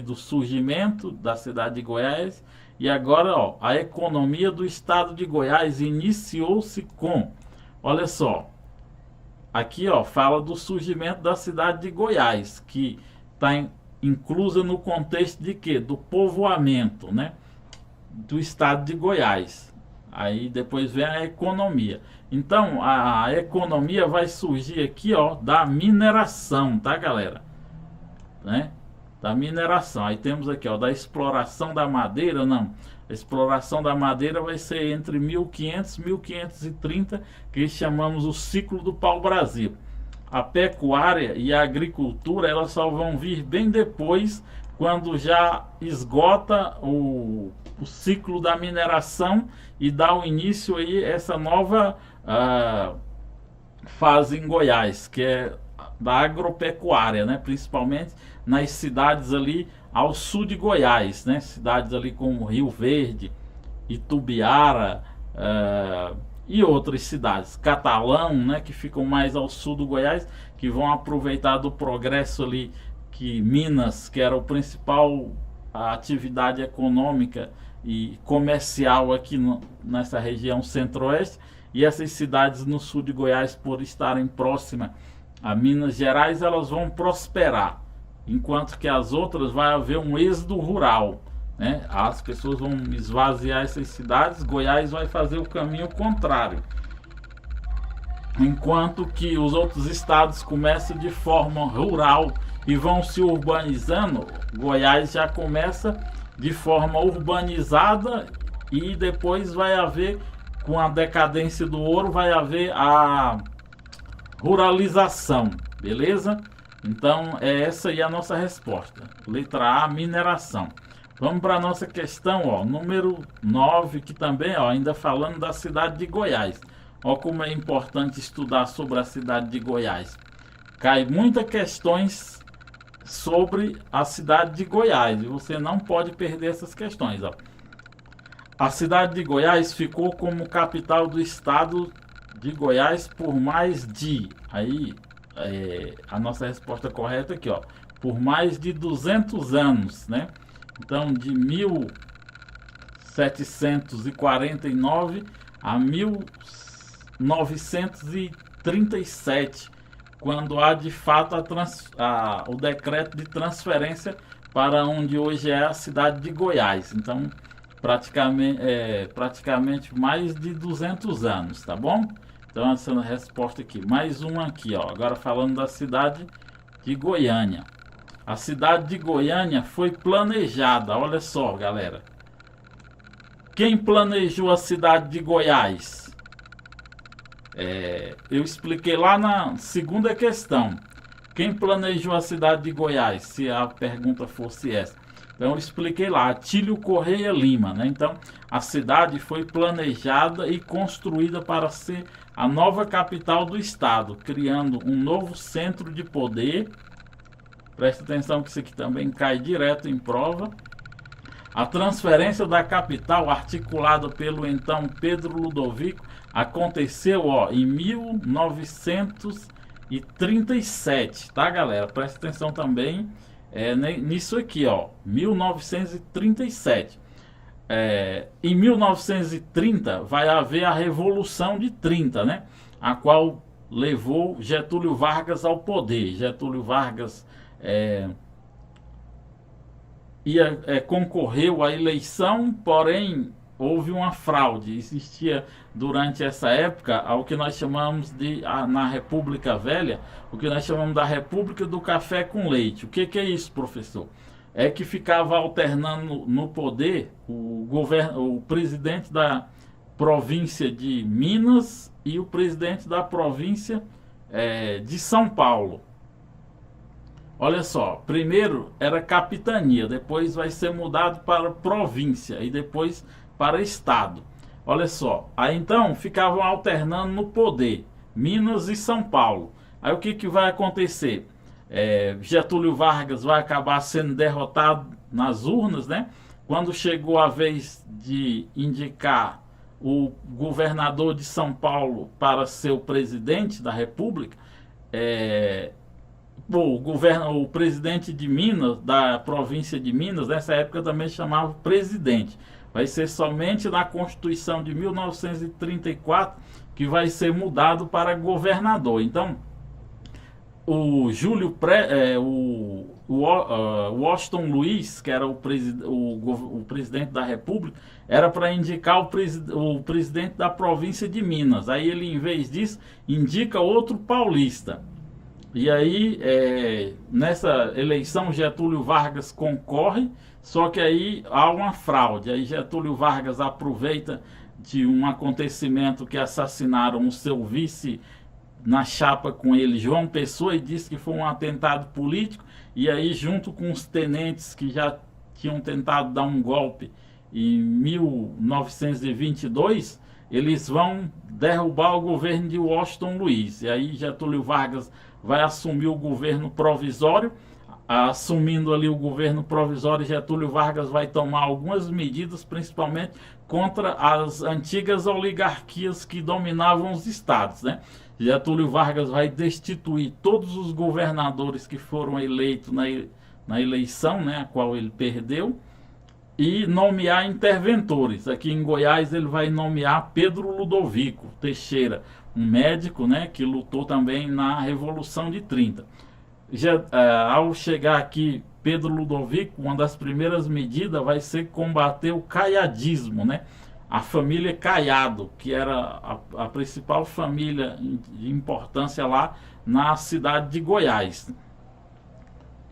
[SPEAKER 1] do surgimento da cidade de Goiás, e agora, ó, a economia do estado de Goiás iniciou-se com, olha só, aqui, ó, fala do surgimento da cidade de Goiás, que está inclusa no contexto de quê? Do povoamento, né? Do estado de Goiás. Aí depois vem a economia. Então, a economia vai surgir aqui, ó, da mineração, tá, galera? Né? Da mineração. Aí temos aqui, ó, da exploração da madeira, não. A exploração da madeira vai ser entre 1500 e 1530, que chamamos o ciclo do pau-brasil. A pecuária e a agricultura, elas só vão vir bem depois, quando já esgota o ciclo da mineração e dá o início aí essa nova fase em Goiás, que é da agropecuária, né? Principalmente nas cidades ali ao sul de Goiás, né? Cidades ali como Rio Verde, Itubiara, e outras cidades, Catalão, né, que ficam mais ao sul do Goiás, que vão aproveitar do progresso ali, que Minas, que era o principal atividade econômica e comercial aqui nessa região centro-oeste, e essas cidades no sul de Goiás, por estarem próximas a Minas Gerais, elas vão prosperar, enquanto que as outras vai haver um êxodo rural, né? As pessoas vão esvaziar essas cidades. Goiás vai fazer o caminho contrário. enquanto que os outros estados começam de forma rural e vão se urbanizando, Goiás já começa de forma urbanizada e depois vai haver, com a decadência do ouro, vai haver a ruralização, beleza? Então é essa aí a nossa resposta. Letra A, mineração. Vamos para a nossa questão, ó, número 9, que também, ó, ainda falando da cidade de Goiás. Ó, como é importante estudar sobre a cidade de Goiás. Cai muitas questões sobre a cidade de Goiás e você não pode perder essas questões, ó. A cidade de Goiás ficou como capital do estado de Goiás por mais de... Aí, a nossa resposta correta aqui, ó. Por mais de 200 anos, né? Então, de 1749 a 1937, quando há de fato o decreto de transferência para onde hoje é a cidade de Goiás. Então, praticamente mais de 200 anos, tá bom? Então, essa é a resposta aqui. Mais uma aqui, ó. Agora falando da cidade de Goiânia. A cidade de Goiânia foi planejada, olha só, galera. Quem planejou a cidade de Goiás? Eu expliquei lá na segunda questão. Quem planejou a cidade de Goiás? Se a pergunta fosse essa. Então eu expliquei lá, Atílio Correia Lima, né? Então a cidade foi planejada e construída para ser a nova capital do estado, criando um novo centro de poder. Presta atenção que isso aqui também cai direto em prova. A transferência da capital, articulada pelo então Pedro Ludovico, aconteceu, ó, em 1937, tá, galera? Presta atenção também nisso aqui, ó, 1937. Em 1930 vai haver a Revolução de 30, né? A qual levou Getúlio Vargas ao poder. Getúlio Vargas concorreu à eleição, porém houve uma fraude. Existia durante essa época ao que nós chamamos de, na República Velha, o que nós chamamos da República do Café com Leite. O que é isso, professor? É que ficava alternando no poder o presidente da província de Minas e o presidente da província de São Paulo. Olha só, primeiro era capitania, depois vai ser mudado para província e depois para estado. Olha só, aí então ficavam alternando no poder, Minas e São Paulo. Aí o que vai acontecer? Getúlio Vargas vai acabar sendo derrotado nas urnas, né? Quando chegou a vez de indicar o governador de São Paulo para ser o presidente da República, o presidente de Minas, da província de Minas, nessa época também chamava presidente. Vai ser somente na Constituição de 1934 que vai ser mudado para governador. Então, o Washington Luiz, que era o presidente da República, era para indicar o presidente da província de Minas. Aí ele, em vez disso, indica outro paulista. E aí, nessa eleição, Getúlio Vargas concorre, só que aí há uma fraude. Aí Getúlio Vargas aproveita de um acontecimento que assassinaram o seu vice na chapa com ele, João Pessoa, e disse que foi um atentado político. E aí, junto com os tenentes que já tinham tentado dar um golpe em 1922, eles vão derrubar o governo de Washington Luiz. E aí Getúlio Vargas vai assumir o governo provisório. Assumindo ali o governo provisório, Getúlio Vargas vai tomar algumas medidas, principalmente contra as antigas oligarquias que dominavam os estados, né? Getúlio Vargas vai destituir todos os governadores que foram eleitos na eleição, né, a qual ele perdeu, e nomear interventores. Aqui em Goiás ele vai nomear Pedro Ludovico Teixeira, um médico, né, que lutou também na Revolução de 30. Ao chegar aqui, Pedro Ludovico, uma das primeiras medidas vai ser combater o caiadismo, né? a família Caiado, que era a principal família de importância lá na cidade de Goiás.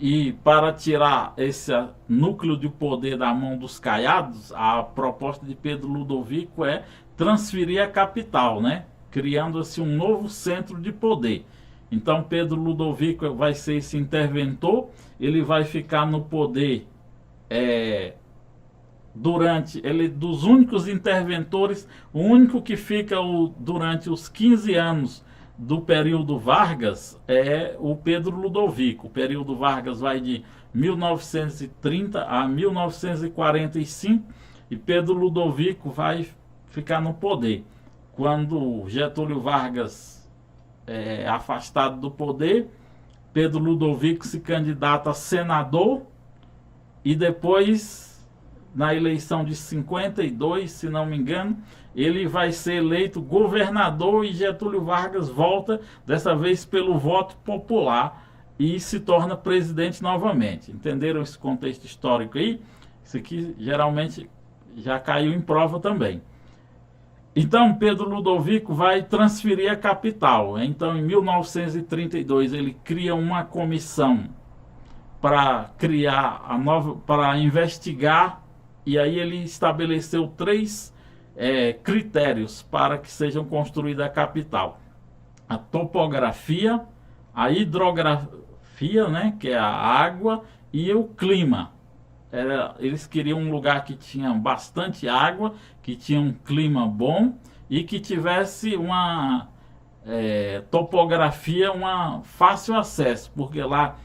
[SPEAKER 1] E para tirar esse núcleo de poder da mão dos Caiados, a proposta de Pedro Ludovico é transferir a capital, né? Criando-se um novo centro de poder. Então Pedro Ludovico vai ser esse interventor, ele vai ficar no poder dos únicos interventores, o único que fica durante os 15 anos do período Vargas é o Pedro Ludovico. O período Vargas vai de 1930 a 1945 e Pedro Ludovico vai ficar no poder. Quando Getúlio Vargas é afastado do poder, Pedro Ludovico se candidata a senador e depois, na eleição de 52, se não me engano, ele vai ser eleito governador e Getúlio Vargas volta, dessa vez pelo voto popular, e se torna presidente novamente. Entenderam esse contexto histórico aí? Isso aqui geralmente já caiu em prova também. Então Pedro Ludovico vai transferir a capital. Então em 1932 ele cria uma comissão para criar para investigar, e aí ele estabeleceu 3 critérios para que sejam construída a capital: a topografia, a hidrografia, né, que é a água, e o clima. Eles queriam um lugar que tinha bastante água, que tinha um clima bom e que tivesse uma topografia, um fácil acesso, porque lá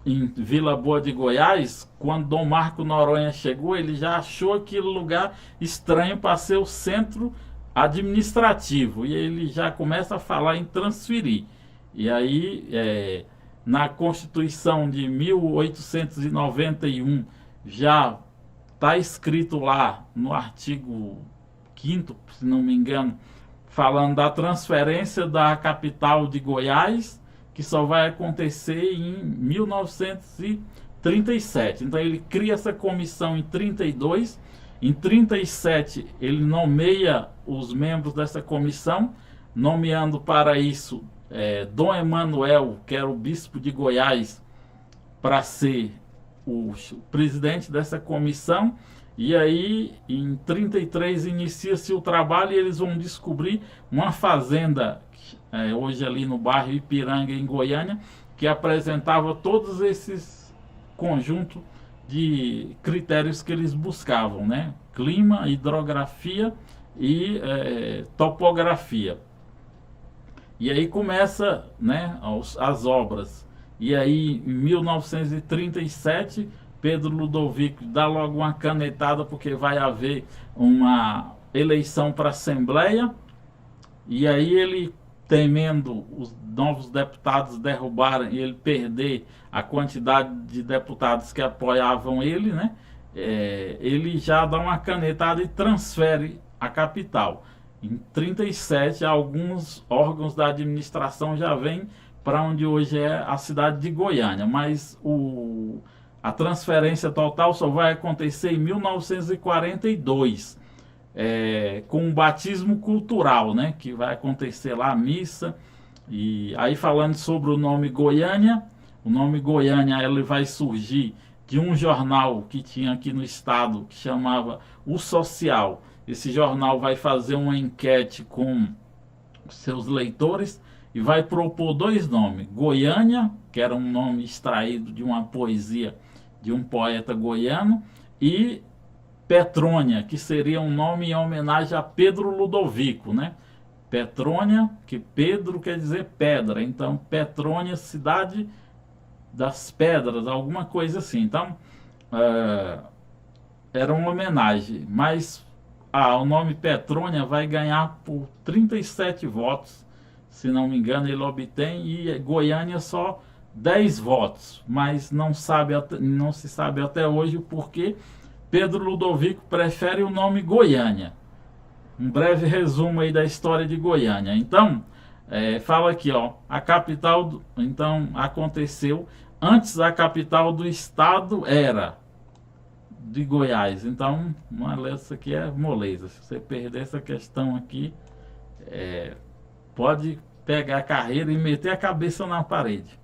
[SPEAKER 1] em Vila Boa de Goiás, quando Dom Marco Noronha chegou, ele já achou aquele lugar estranho para ser o centro administrativo, e ele já começa a falar em transferir. E aí, na Constituição de 1891, já está escrito lá no artigo 5º, se não me engano, falando da transferência da capital de Goiás, que só vai acontecer em 1937. Então ele cria essa comissão em 32. Em 37 ele nomeia os membros dessa comissão, nomeando para isso Dom Emanuel, que era o bispo de Goiás, para ser o presidente dessa comissão. E aí em 33 inicia-se o trabalho e eles vão descobrir uma fazenda hoje ali no bairro Ipiranga, em Goiânia, que apresentava todos esses conjuntos de critérios que eles buscavam, né? Clima, hidrografia e topografia. E aí começa, né, as obras. E aí em 1937 Pedro Ludovico dá logo uma canetada, porque vai haver uma eleição para a Assembleia, e aí ele, temendo os novos deputados derrubarem e ele perder a quantidade de deputados que apoiavam ele, né? Ele já dá uma canetada e transfere a capital. Em 37, alguns órgãos da administração já vêm para onde hoje é a cidade de Goiânia, mas a transferência total só vai acontecer em 1942. Com um batismo cultural, né, que vai acontecer lá, a missa. E aí, falando sobre o nome Goiânia, ele vai surgir de um jornal que tinha aqui no estado, que chamava O Social. Esse jornal vai fazer uma enquete com seus leitores e vai propor 2 nomes: Goiânia, que era um nome extraído de uma poesia de um poeta goiano, e Petrônia, que seria um nome em homenagem a Pedro Ludovico, né? Petrônia, que Pedro quer dizer pedra, então Petrônia, cidade das pedras, alguma coisa assim. Então era uma homenagem, mas o nome Petrônia vai ganhar por 37 votos, se não me engano ele obtém, e Goiânia só 10 votos, mas não se sabe até hoje o porquê Pedro Ludovico prefere o nome Goiânia. Um breve resumo aí da história de Goiânia. Então, fala aqui, ó, a capital, então, aconteceu, antes a capital do estado era de Goiás. Então, essa aqui é moleza. Se você perder essa questão aqui, pode pegar a carreira e meter a cabeça na parede.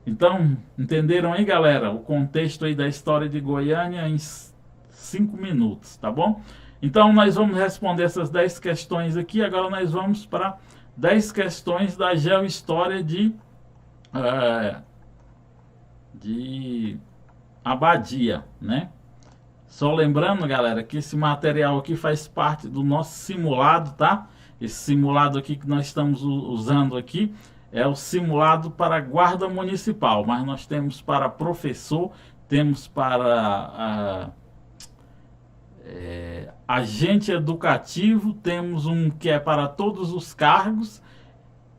[SPEAKER 1] Então, entenderam aí, galera? O contexto aí da história de Goiânia em 5 minutos, tá bom? Então, nós vamos responder essas 10 questões aqui. Agora nós vamos para 10 questões da geohistória de Abadia, né? Só lembrando, galera, que esse material aqui faz parte do nosso simulado, tá? Esse simulado aqui que nós estamos usando aqui é o simulado para guarda municipal, mas nós temos para professor, temos para agente educativo, temos um que é para todos os cargos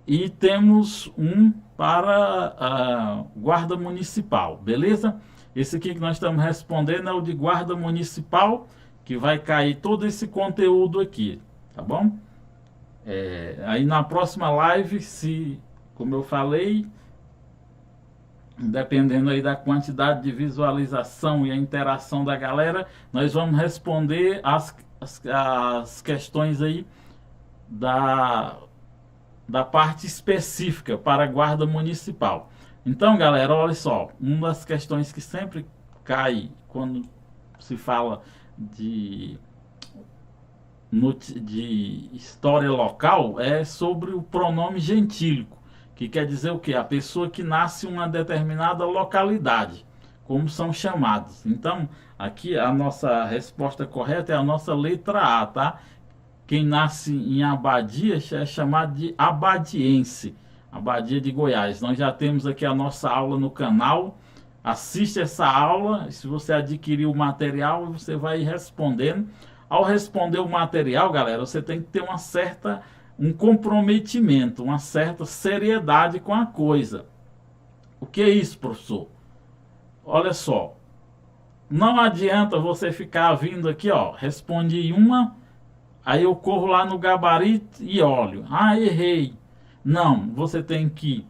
[SPEAKER 1] e temos um para guarda municipal, beleza? Esse aqui que nós estamos respondendo é o de guarda municipal, que vai cair todo esse conteúdo aqui, tá bom? Aí na próxima live, como eu falei, dependendo aí da quantidade de visualização e a interação da galera, nós vamos responder as questões aí da parte específica para a guarda municipal. Então, galera, olha só, uma das questões que sempre cai quando se fala de história local é sobre o pronome gentílico, que quer dizer o quê? A pessoa que nasce em uma determinada localidade, como são chamados. Então, aqui a nossa resposta correta é a nossa letra A, tá? Quem nasce em Abadia é chamado de abadiense, Abadia de Goiás. Nós já temos aqui a nossa aula no canal. Assiste essa aula, se você adquirir o material, você vai respondendo. Ao responder o material, galera, você tem que ter um comprometimento, uma certa seriedade com a coisa. O que é isso, professor? Olha só, não adianta você ficar vindo aqui, ó, respondi uma, aí eu corro lá no gabarito e olho. Ah, errei. Não, você tem que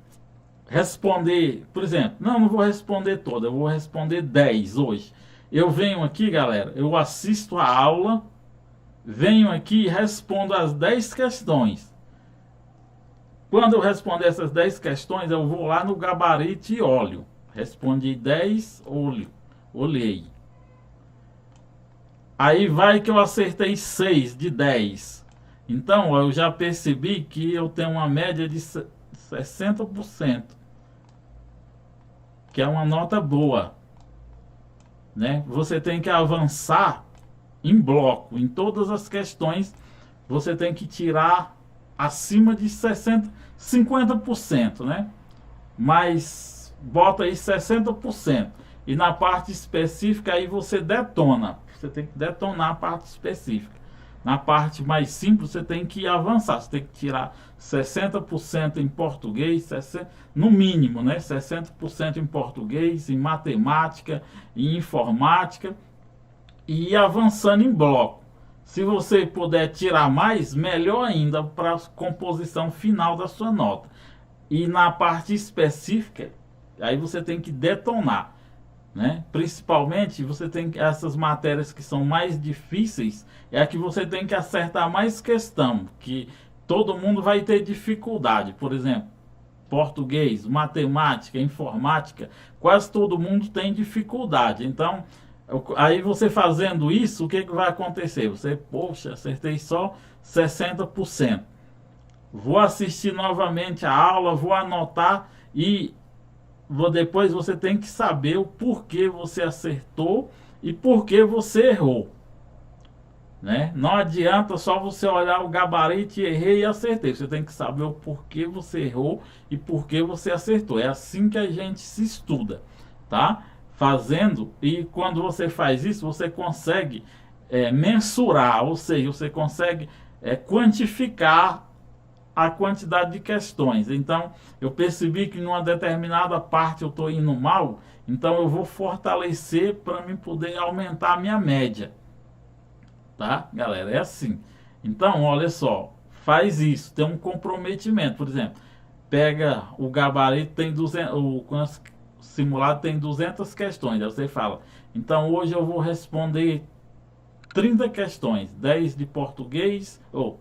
[SPEAKER 1] responder, por exemplo, não vou responder toda, eu vou responder 10 hoje. Eu venho aqui, galera, eu assisto a aula, venho aqui e respondo as 10 questões. Quando eu responder essas 10 questões, eu vou lá no gabarito e olho. Respondi 10, olhei. Aí vai que eu acertei 6 de 10. Então, eu já percebi que eu tenho uma média de 60%, que é uma nota boa, né? Você tem que avançar em bloco, em todas as questões, você tem que tirar acima de 50%, né? Mas bota aí 60%. E na parte específica aí você detona. Você tem que detonar a parte específica. Na parte mais simples você tem que avançar. Você tem que tirar 60% em português, no mínimo, né? 60% em português, em matemática, em informática. E ir avançando em bloco. Se você puder tirar mais, melhor ainda para a composição final da sua nota. E na parte específica, aí você tem que detonar, né? Principalmente você tem essas matérias que são mais difíceis, é a que você tem que acertar mais questão, que todo mundo vai ter dificuldade. Por exemplo, português, matemática, informática, quase todo mundo tem dificuldade. Então, aí você fazendo isso, o que vai acontecer? Você, poxa, acertei só 60%. Vou assistir novamente a aula, vou anotar e depois você tem que saber o porquê você acertou e porquê você errou, né? Não adianta só você olhar o gabarito e errei e acertei. Você tem que saber o porquê você errou e porquê você acertou. É assim que a gente se estuda, tá? Fazendo, e quando você faz isso, você consegue mensurar, ou seja, você consegue quantificar a quantidade de questões. Então, eu percebi que numa determinada parte eu estou indo mal, então eu vou fortalecer para mim poder aumentar a minha média. Tá, galera? É assim. Então, olha só, faz isso, tem um comprometimento. Por exemplo, pega o gabarito, tem 200, o simulado tem 200 questões. Aí você fala, Então hoje eu vou responder 30 questões, 10 de português, ou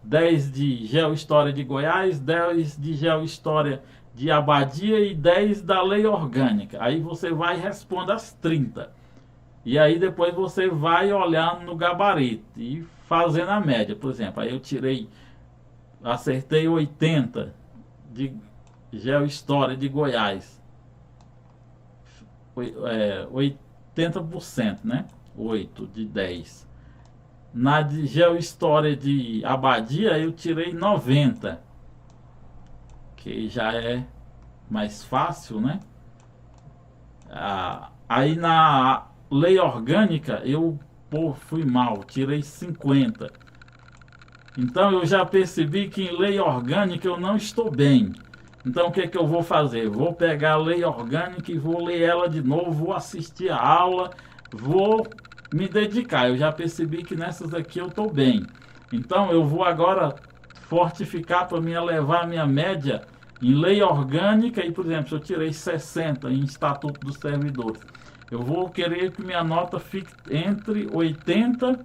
[SPEAKER 1] 10 de Geohistória de Goiás, 10 de Geohistória de Abadia e 10 da Lei Orgânica. Aí você vai e responde as 30. E aí depois você vai olhando no gabarito e fazendo a média. Por exemplo, aí eu acertei 80 de Geohistória de Goiás. 80%, né? 8 de 10. Na de Geohistória de Abadia eu tirei 90, que já é mais fácil, né? Aí na Lei Orgânica eu fui mal, tirei 50. Então eu já percebi que em Lei Orgânica eu não estou bem. Então o que é que eu vou fazer? Vou pegar a Lei Orgânica e vou ler ela de novo, vou assistir a aula, vou me dedicar. Eu já percebi que nessas aqui eu estou bem. Então eu vou agora fortificar para me elevar a minha média em Lei Orgânica. E, por exemplo, se eu tirei 60 em Estatuto dos Servidores, eu vou querer que minha nota fique entre 80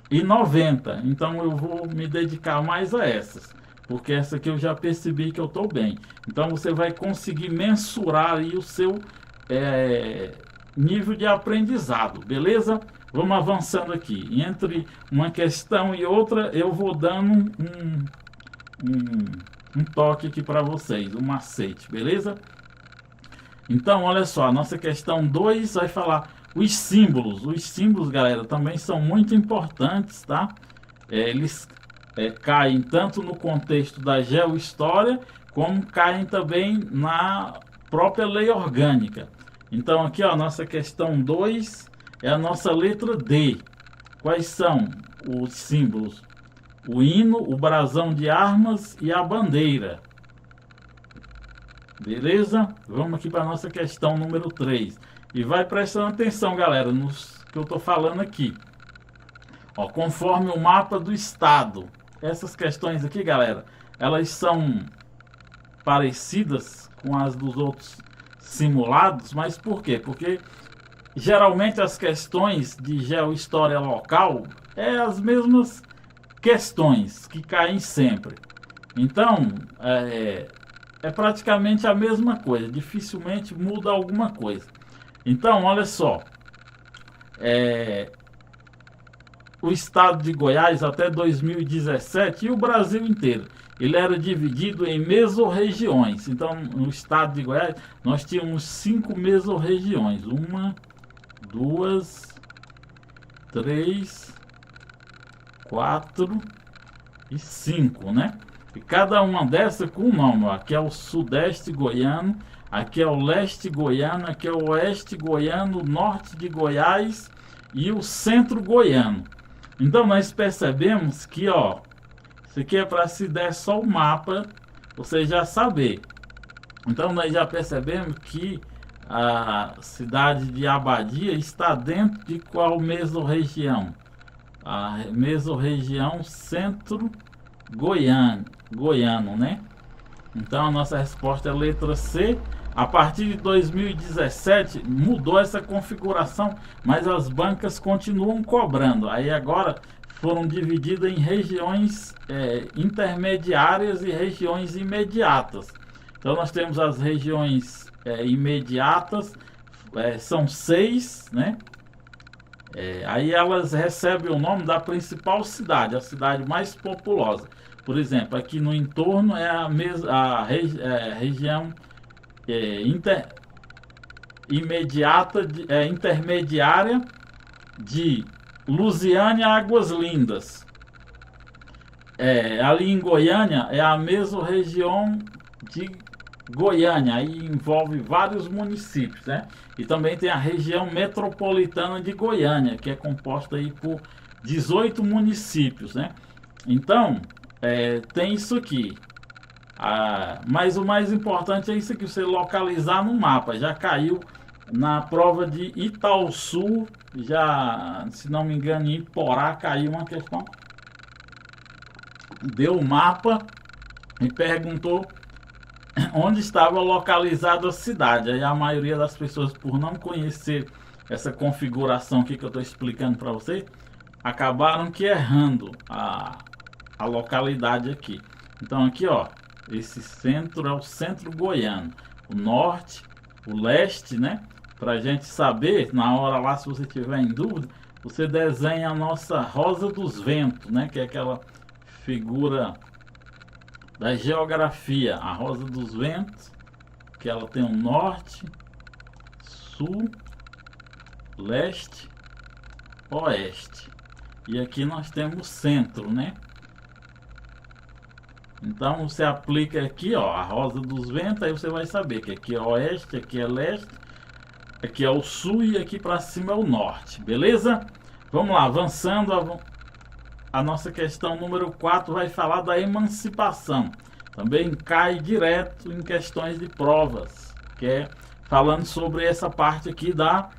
[SPEAKER 1] e 90. Então eu vou me dedicar mais a essas, porque essa aqui eu já percebi que eu estou bem. Então você vai conseguir mensurar aí o seu nível de aprendizado, beleza? Vamos avançando aqui. Entre uma questão e outra eu vou dando um toque aqui para vocês, um macete, beleza? Então olha só, a nossa questão 2 vai falar os símbolos. Os símbolos, galera, também são muito importantes, tá? Eles caem tanto no contexto da geohistória, como caem também na própria lei orgânica. Então aqui, ó, nossa questão 2 é a nossa letra D. Quais são os símbolos? O hino, o brasão de armas e a bandeira. Beleza? Vamos aqui para a nossa questão número 3. E vai prestando atenção, galera, nos que eu estou falando aqui. Ó, conforme o mapa do estado. Essas questões aqui, galera, elas são parecidas com as dos outros simulados, mas por quê? Porque geralmente as questões de geohistória local as mesmas questões que caem sempre. Então, é praticamente a mesma coisa, dificilmente muda alguma coisa. Então, olha só, o estado de Goiás até 2017 e o Brasil inteiro, ele era dividido em mesorregiões. Então, no estado de Goiás, nós tínhamos 5 mesorregiões. 1, 2, 3, 4 e 5, né? E cada uma dessas com um nome. Ó. Aqui é o Sudeste Goiano, aqui é o Leste Goiano, aqui é o Oeste Goiano, o Norte de Goiás e o Centro Goiano. Então nós percebemos que, ó, isso aqui é para se der só o mapa, você já saber. Então nós já percebemos que a cidade de Abadia está dentro de qual mesorregião? A mesorregião Centro Goiano, né? Então a nossa resposta é a letra C. A partir de 2017 mudou essa configuração, mas as bancas continuam cobrando. Aí agora foram divididas em regiões intermediárias e regiões imediatas. Então nós temos as regiões imediatas, são 6, né? Aí elas recebem o nome da principal cidade, a cidade mais populosa. Por exemplo, aqui no entorno é a região intermediária de Lusiânia Águas Lindas. Ali em Goiânia é a mesorregião de Goiânia, aí envolve vários municípios, né? E também tem a região metropolitana de Goiânia, que é composta aí por 18 municípios, né? Então, tem isso aqui. Mas o mais importante é isso aqui, você localizar no mapa. Já caiu na prova de Itaúsu, já, se não me engano, em Iporá caiu uma questão. Deu o mapa e perguntou onde estava localizada a cidade. Aí a maioria das pessoas, por não conhecer essa configuração aqui que eu estou explicando para vocês, acabaram que errando a localidade aqui. Então aqui, ó, esse centro é o centro goiano, o norte, o leste, né? Para a gente saber, na hora lá, se você tiver em dúvida, você desenha a nossa rosa dos ventos, né? Que é aquela figura da geografia, a rosa dos ventos, que ela tem o norte, sul, leste, oeste. E aqui nós temos centro, né? Então você aplica aqui, ó, a rosa dos ventos, aí você vai saber que aqui é oeste, aqui é leste, aqui é o sul e aqui para cima é o norte, beleza? Vamos lá, avançando, a nossa questão número 4 vai falar da emancipação. Também cai direto em questões de provas, que é falando sobre essa parte aqui da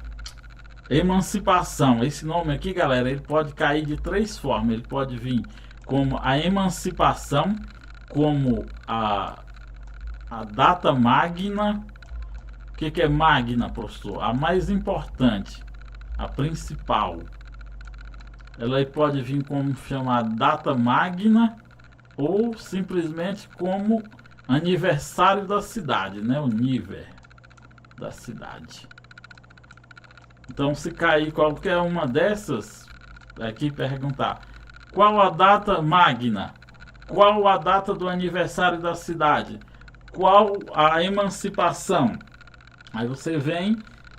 [SPEAKER 1] emancipação. Esse nome aqui, galera, ele pode cair de 3 formas. Ele pode vir como a emancipação, como a data magna. O que é magna, professor? A mais importante, a principal. Ela pode vir como chamar data magna ou simplesmente como aniversário da cidade, né? O nível da cidade. Então, se cair qualquer uma dessas, aqui perguntar qual a data magna, qual a data do aniversário da cidade, qual a emancipação. Aí você vem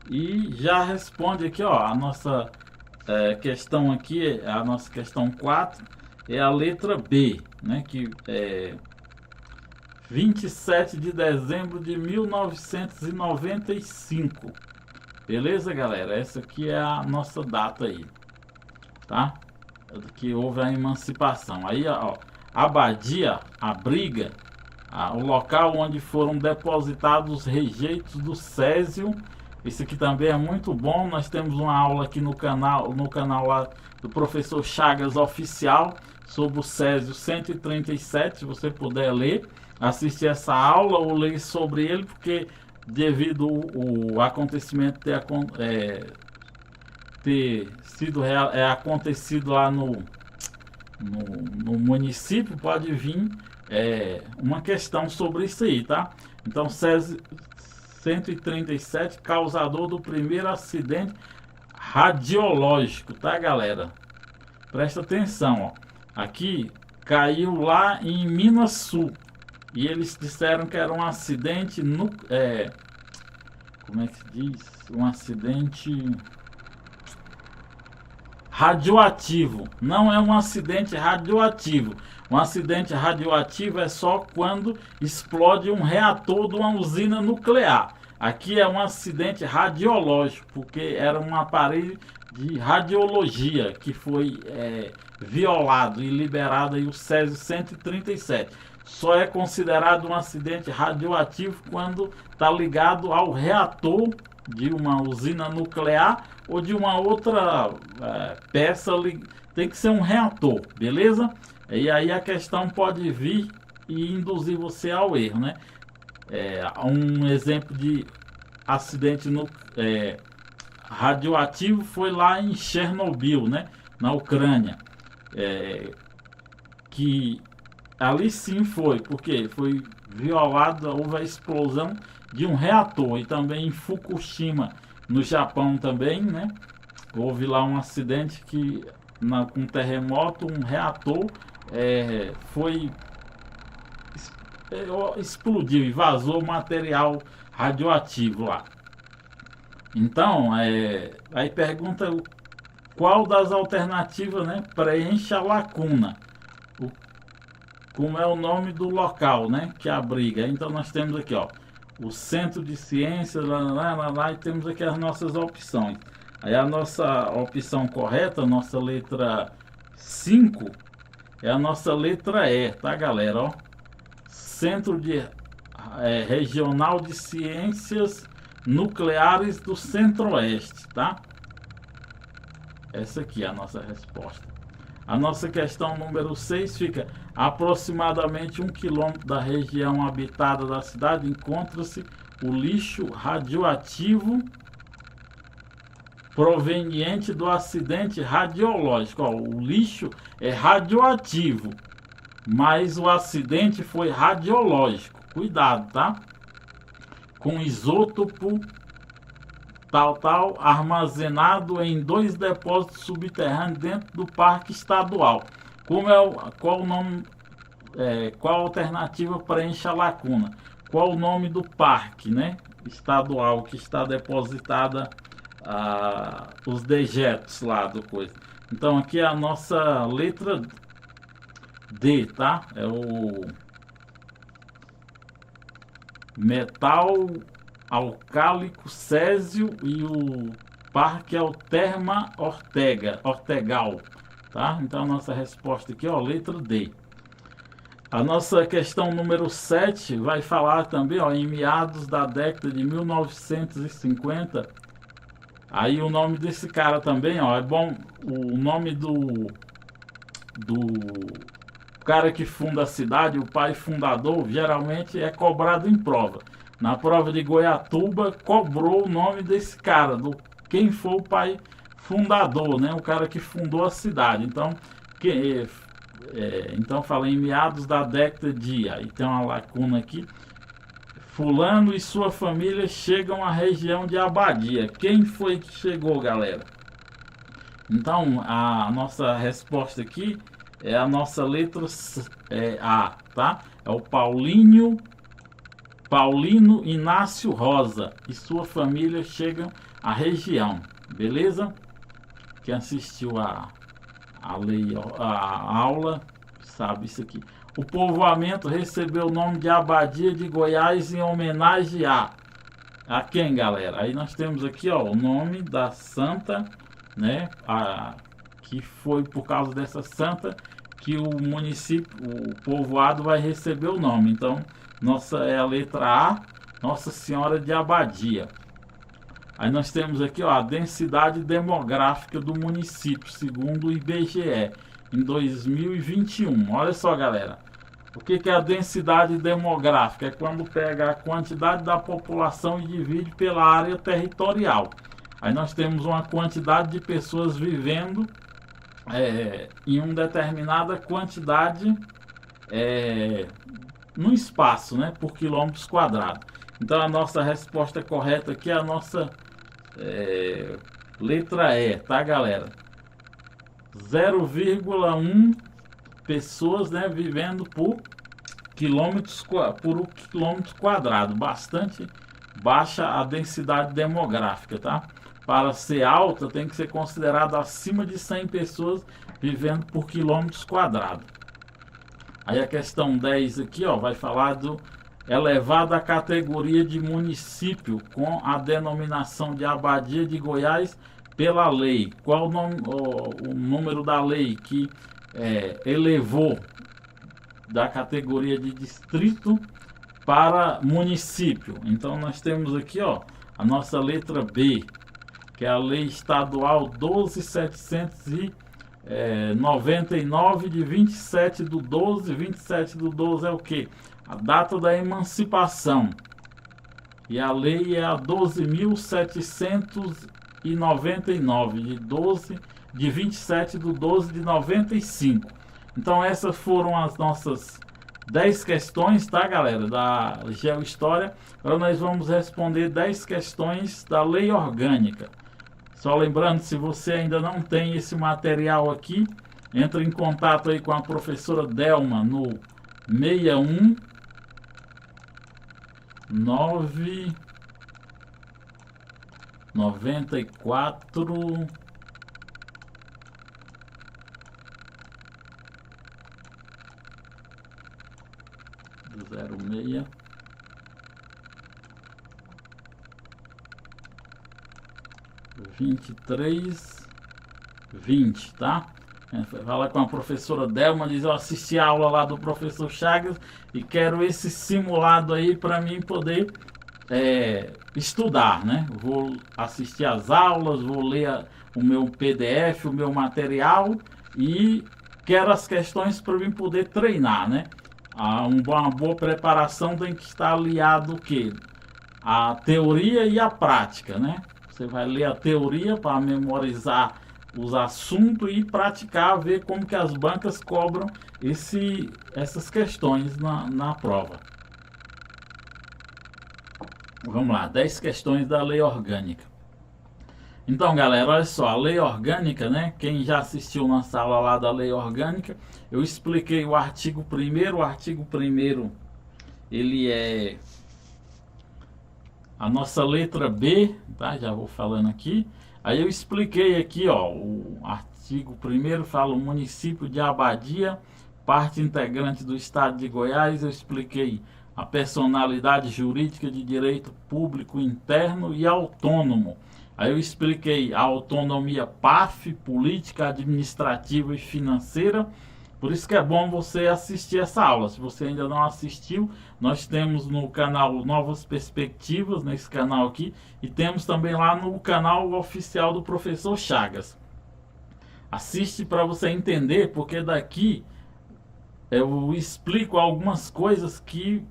[SPEAKER 1] e já responde aqui, ó, a nossa questão aqui, a nossa questão 4 é a letra B, né, que é 27 de dezembro de 1995. Beleza, galera? Essa aqui é a nossa data aí, tá? Que houve a emancipação. Aí, ó, abadia, abriga, o local onde foram depositados os rejeitos do Césio. Isso aqui também é muito bom. Nós temos uma aula aqui no canal lá do professor Chagas Oficial sobre o Césio 137. Se você puder ler, assistir essa aula ou ler sobre ele, porque devido o acontecimento ter sido acontecido lá no município, pode vir uma questão sobre isso aí, tá? Então, Césio 137, causador do primeiro acidente radiológico, tá, galera? Presta atenção, ó. Aqui caiu lá em Minas Sul e eles disseram que era um acidente como é que se diz? Um acidente radioativo. Não é um acidente radioativo. Um acidente radioativo é só quando explode um reator de uma usina nuclear. Aqui é um acidente radiológico, porque era um aparelho de radiologia que foi violado e liberado aí o Césio 137. Só é considerado um acidente radioativo quando está ligado ao reator de uma usina nuclear ou de uma outra peça. Tem que ser um reator, beleza? E aí a questão pode vir e induzir você ao erro, né? Um exemplo de acidente radioativo foi lá em Chernobyl, né? Na Ucrânia. Que ali sim foi, porque foi violada, houve a explosão de um reator. E também em Fukushima, no Japão também, né? Houve lá um acidente que, com um terremoto, um reator explodiu e vazou material radioativo lá. Então, aí pergunta qual das alternativas, né, preenche a lacuna. Como é o nome do local, né, que abriga. Então nós temos aqui, ó, o Centro de Ciências, lá, e temos aqui as nossas opções. Aí a nossa opção correta, a nossa letra 5, é a nossa letra E, tá, galera? Ó, Centro Regional de Ciências Nucleares do Centro-Oeste, tá? Essa aqui é a nossa resposta. A nossa questão número 6 fica: aproximadamente 1 quilômetro da região habitada da cidade encontra-se o lixo radioativo proveniente do acidente radiológico. Ó, o lixo é radioativo, mas o acidente foi radiológico. Cuidado, tá? Com isótopo tal, armazenado em 2 depósitos subterrâneos dentro do parque estadual. Qual o nome, qual a alternativa preenche a lacuna? Qual o nome do parque, né, estadual que está depositada os dejetos lá do coisa? Então aqui é a nossa letra D, tá? É o metal alcálico césio e o parque é o Terma Ortegal, tá? Então a nossa resposta aqui, ó, letra D. A nossa questão número 7 vai falar também, ó, em meados da década de 1950. Aí o nome desse cara também, ó, é bom, o nome do cara que funda a cidade, o pai fundador, geralmente é cobrado em prova. Na prova de Goiatuba, cobrou o nome desse cara, quem foi o pai fundador, né? O cara que fundou a cidade. Então, então falei em meados da década de... Aí tem uma lacuna aqui. Fulano e sua família chegam à região de Abadia. Quem foi que chegou, galera? Então, a nossa resposta aqui é a nossa letra A, tá? É o Paulino Inácio Rosa e sua família chegam à região, beleza? Quem assistiu a aula sabe isso aqui. O povoamento recebeu o nome de Abadia de Goiás em homenagem a quem, galera? Aí nós temos aqui, ó, o nome da santa, né? Que foi por causa dessa santa que o município, o povoado vai receber o nome. Então, nossa é a letra A, Nossa Senhora de Abadia. Aí nós temos aqui, ó, a densidade demográfica do município, segundo o IBGE, em 2021. Olha só, galera. O que é a densidade demográfica? É quando pega a quantidade da população e divide pela área territorial. Aí nós temos uma quantidade de pessoas vivendo em uma determinada quantidade no espaço, né, por quilômetros quadrados. Então a nossa resposta correta aqui é a nossa letra E, tá, galera? 0,1 pessoas, né, vivendo por quilômetro quadrado. Bastante baixa a densidade demográfica, tá? Para ser alta, tem que ser considerado acima de 100 pessoas vivendo por quilômetros quadrados. Aí a questão 10 aqui, ó, vai falar do elevado à categoria de município com a denominação de Abadia de Goiás pela lei. Qual o número da lei que elevou da categoria de distrito para município? Então nós temos aqui, ó, a nossa letra B, que é a Lei Estadual 12.799 de 27 de 12. 27 de 12 é o que? A data da emancipação. E a lei é a 12.799 de 27 de 12 de 95. Então essas foram as nossas 10 questões, tá, galera, da Geohistória. Agora nós vamos responder 10 questões da Lei Orgânica. Só lembrando, se você ainda não tem esse material aqui, entre em contato aí com a professora Delma no 61 9 94 06 23 20, tá? Fala com a professora Delma, diz: eu assisti a aula lá do professor Chagas e quero esse simulado aí para mim poder estudar, né? Vou assistir as aulas, vou ler o meu PDF, o meu material e quero as questões para mim poder treinar, né? Uma boa preparação tem que estar aliado o quê? A teoria e a prática, né? Você vai ler a teoria para memorizar os assuntos e praticar, ver como que as bancas cobram essas questões na prova. Vamos lá, 10 questões da lei orgânica. Então, galera, olha só, a lei orgânica, né? Quem já assistiu na sala lá da lei orgânica, eu expliquei o artigo 1º. O artigo 1º, ele é a nossa letra B, tá? Já vou falando aqui. Aí eu expliquei aqui, ó, o artigo 1º fala o município de Abadia, parte integrante do estado de Goiás. Eu expliquei a personalidade jurídica de direito público interno e autônomo. Aí eu expliquei a autonomia PAF, política, administrativa e financeira. Por isso que é bom você assistir essa aula. Se você ainda não assistiu, nós temos no canal Novas Perspectivas, nesse canal aqui, e temos também lá no canal oficial do professor Chagas. Assiste para você entender, porque daqui eu explico algumas coisas que,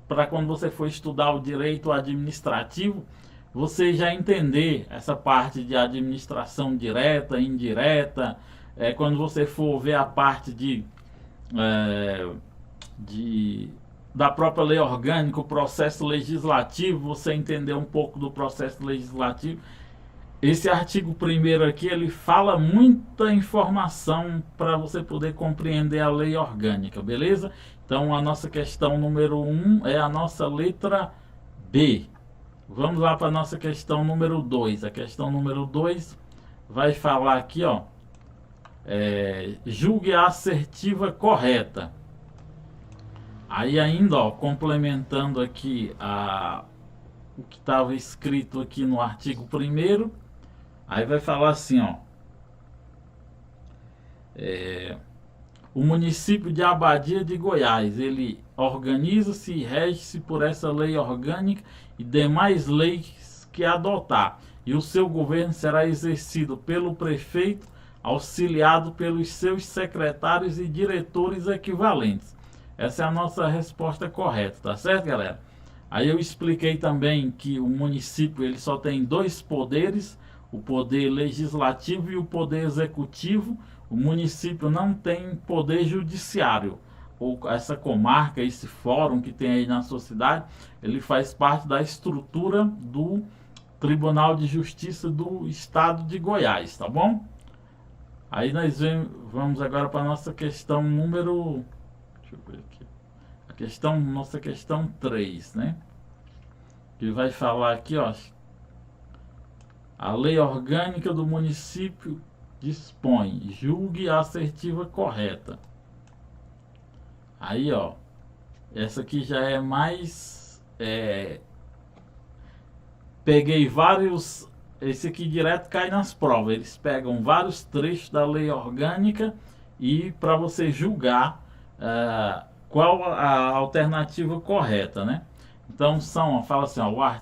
[SPEAKER 1] para quando você for estudar o direito administrativo, você já entender essa parte de administração direta, indireta. Quando você for ver a parte da própria lei orgânica, o processo legislativo, você entender um pouco do processo legislativo. Esse artigo 1º aqui, ele fala muita informação para você poder compreender a lei orgânica, beleza? Então a nossa questão número 1 é a nossa letra B. Vamos lá para a nossa questão número 2. A questão número 2 vai falar aqui, ó, julgue a assertiva correta. Aí ainda, ó, complementando aqui o que estava escrito aqui no artigo 1º, aí vai falar assim, ó, o município de Abadia de Goiás, ele organiza-se e rege-se por essa lei orgânica e demais leis que adotar, e o seu governo será exercido pelo prefeito, auxiliado pelos seus secretários e diretores equivalentes. Essa é a nossa resposta correta, tá certo, galera? Aí eu expliquei também que o município ele só tem 2 poderes, o poder legislativo e o poder executivo. O município não tem poder judiciário. Ou essa comarca, esse fórum que tem aí na sua cidade, ele faz parte da estrutura do Tribunal de Justiça do Estado de Goiás, tá bom? Aí nós vamos agora para a nossa questão número... Deixa eu ver aqui. Nossa questão 3, né? Que vai falar aqui, ó. A lei orgânica do município dispõe, julgue a assertiva correta. Aí, ó, essa aqui já é mais... peguei vários... Esse aqui direto cai nas provas. Eles pegam vários trechos da lei orgânica e para você julgar qual a alternativa correta, né? Então fala assim, ó,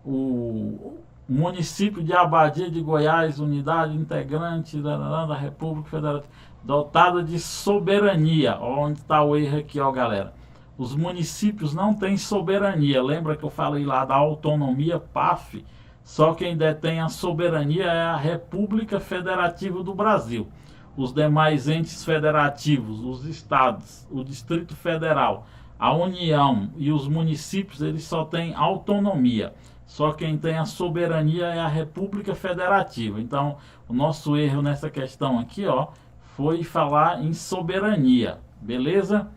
[SPEAKER 1] o município de Abadia de Goiás, unidade integrante da República Federal, dotada de soberania. Ó, onde está o erro aqui, ó, galera. Os municípios não têm soberania. Lembra que eu falei lá da autonomia PAF? Só quem detém a soberania é a República Federativa do Brasil. Os demais entes federativos, os estados, o Distrito Federal, a União e os municípios, eles só têm autonomia. Só quem tem a soberania é a República Federativa. Então, o nosso erro nessa questão aqui, ó, foi falar em soberania, beleza?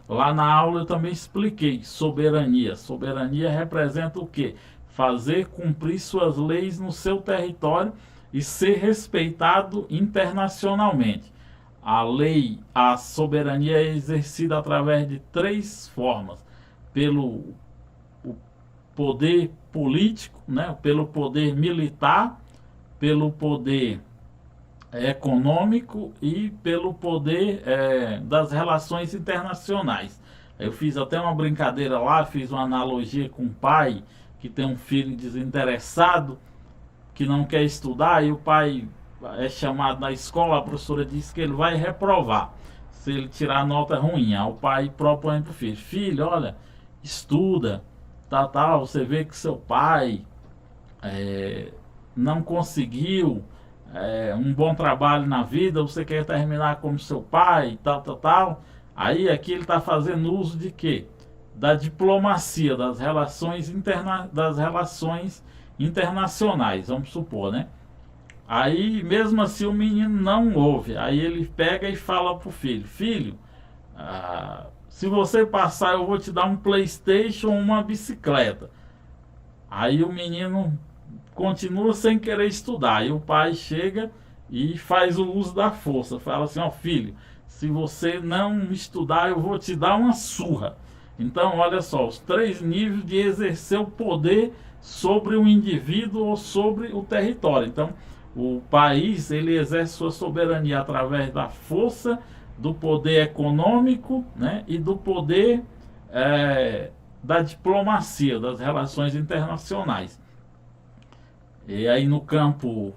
[SPEAKER 1] Lá na aula eu também expliquei soberania. Soberania representa o quê? Fazer cumprir suas leis no seu território e ser respeitado internacionalmente. A soberania é exercida através de 3 formas: pelo poder político, né, pelo poder militar, pelo poder econômico e pelo poder das relações internacionais. Eu fiz até uma brincadeira lá, fiz uma analogia com o pai que tem um filho desinteressado, que não quer estudar, e o pai é chamado na escola, a professora diz que ele vai reprovar se ele tirar nota ruim. Aí o pai propõe para o filho: filho, olha, estuda, tal, você vê que seu pai não conseguiu um bom trabalho na vida, você quer terminar como seu pai, tal, tal, tal. Aí aqui ele está fazendo uso de quê? Da diplomacia, das relações internacionais, vamos supor, né? Aí, mesmo assim, o menino não ouve. Aí ele pega e fala pro filho: Filho, se você passar, eu vou te dar um PlayStation ou uma bicicleta. Aí o menino continua sem querer estudar. Aí o pai chega e faz o uso da força. Fala assim: Ó, filho, se você não estudar, eu vou te dar uma surra. Então, olha só, os 3 níveis de exercer o poder sobre o indivíduo ou sobre o território. Então, o país, ele exerce sua soberania através da força, do poder econômico, né, e do poder da diplomacia, das relações internacionais. E aí no campo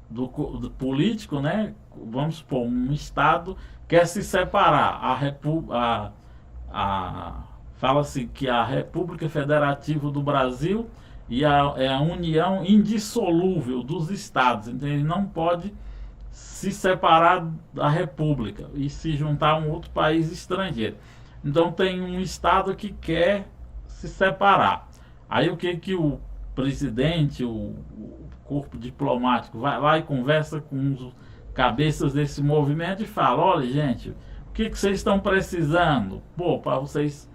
[SPEAKER 1] do político, né, vamos supor, um Estado quer se separar, fala-se que a República Federativa do Brasil é a união indissolúvel dos estados, então ele não pode se separar da República e se juntar a um outro país estrangeiro. Então tem um estado que quer se separar. Aí o que o presidente, o corpo diplomático vai lá e conversa com os cabeças desse movimento e fala: olha, gente, o que vocês estão precisando? Pô, para vocês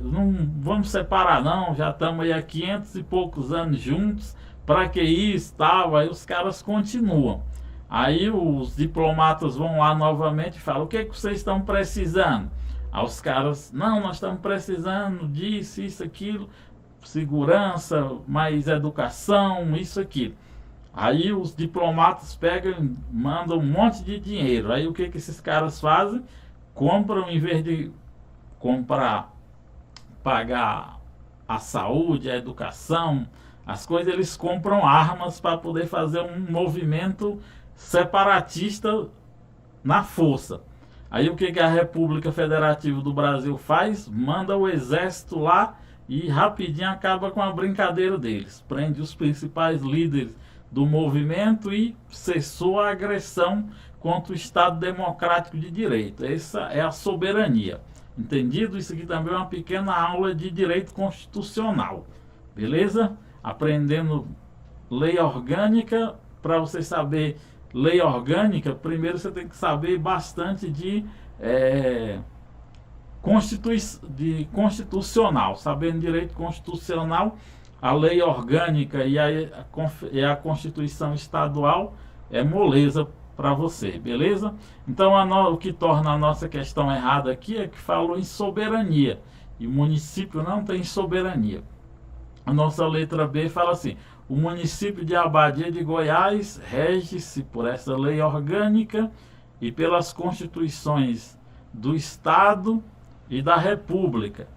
[SPEAKER 1] não vamos separar não, já estamos aí há 500 e poucos anos juntos, para que isso, tal? Aí os caras continuam. Aí os diplomatas vão lá novamente e falam: o que vocês estão precisando? Aí os caras: não, nós estamos precisando disso, isso, aquilo, segurança, mais educação, isso, aquilo. Aí os diplomatas pegam e mandam um monte de dinheiro. Aí o que esses caras fazem? Compram, em vez de comprar, pagar a saúde, a educação, as coisas, eles compram armas para poder fazer um movimento separatista na força. Aí o que a República Federativa do Brasil faz? Manda o exército lá e rapidinho acaba com a brincadeira deles. Prende os principais líderes do movimento e cessou a agressão contra o Estado Democrático de Direito. Essa é a soberania. Entendido? Isso aqui também é uma pequena aula de direito constitucional. Beleza? Aprendendo lei orgânica. Para você saber lei orgânica, primeiro você tem que saber bastante de constitucional. Sabendo direito constitucional, a lei orgânica e a Constituição Estadual é moleza para você, beleza? Então o que torna a nossa questão errada aqui é que falou em soberania, e o município não tem soberania. A nossa letra B fala assim: o município de Abadia de Goiás rege-se por essa lei orgânica e pelas constituições do Estado e da República.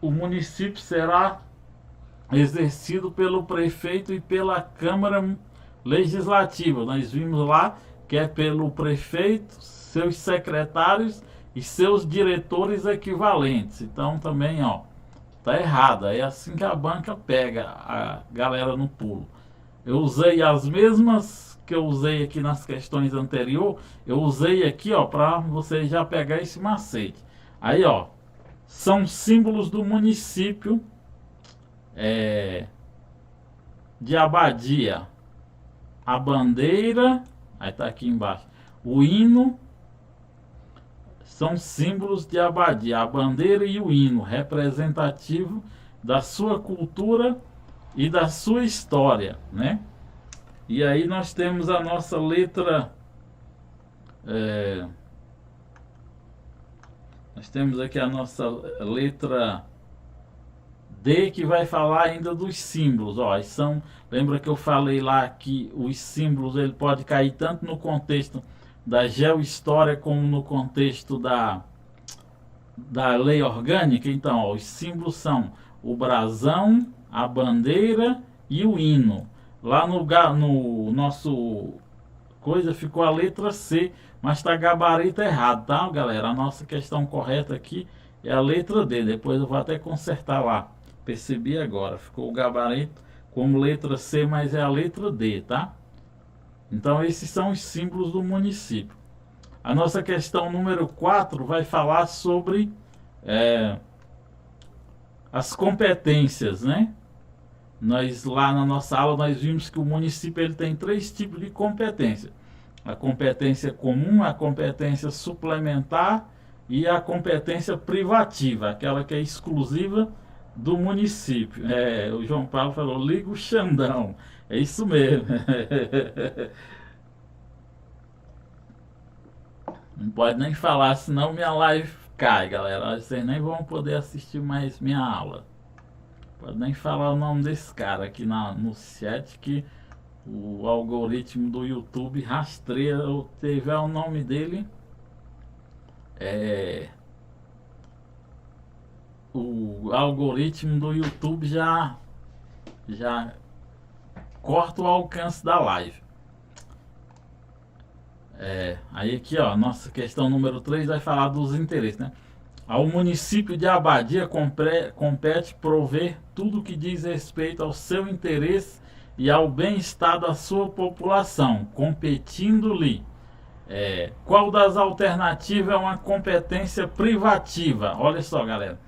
[SPEAKER 1] O município será exercido pelo prefeito e pela Câmara Legislativa. Nós vimos lá que é pelo prefeito, seus secretários e seus diretores equivalentes. Então também, ó, tá errado. É assim que a banca pega a galera no pulo. Eu usei as mesmas que eu usei aqui nas questões anteriores. Eu usei aqui, ó, para você já pegar esse macete. Aí, ó, são símbolos do município de Abadia: a bandeira, aí tá aqui embaixo, o hino. São símbolos de Abadia, a bandeira e o hino, representativo da sua cultura e da sua história, né? E aí nós temos a nossa letra, nós temos aqui a nossa letra D, que vai falar ainda dos símbolos. Ó, lembra que eu falei lá que os símbolos ele pode cair tanto no contexto da geohistória como no contexto da lei orgânica. Então, ó, os símbolos são o brasão, a bandeira e o hino. Lá no nosso coisa ficou a letra C, mas está gabarito errado, tá, galera? A nossa questão correta aqui é a letra D. Depois eu vou até consertar lá. Percebi agora, ficou o gabarito como letra C, mas é a letra D, tá? Então esses são os símbolos do município. A nossa questão número 4 vai falar sobre as competências, né? Nós lá na nossa aula nós vimos que o município ele tem 3 tipos de competência: a competência comum, a competência suplementar e a competência privativa, aquela que é exclusiva do município. O João Paulo falou, liga o Xandão. É isso mesmo. Não pode nem falar, senão minha live cai, galera. Vocês nem vão poder assistir mais minha aula. Pode nem falar o nome desse cara aqui no chat, que o algoritmo do YouTube rastreia, tiver o nome dele, o algoritmo do YouTube já corta o alcance da live. Aí aqui, ó, nossa questão número 3 vai falar dos interesses, né? Ao município de Abadia compete prover tudo que diz respeito ao seu interesse e ao bem-estar da sua população, competindo-lhe. Qual das alternativas é uma competência privativa? Olha só, galera.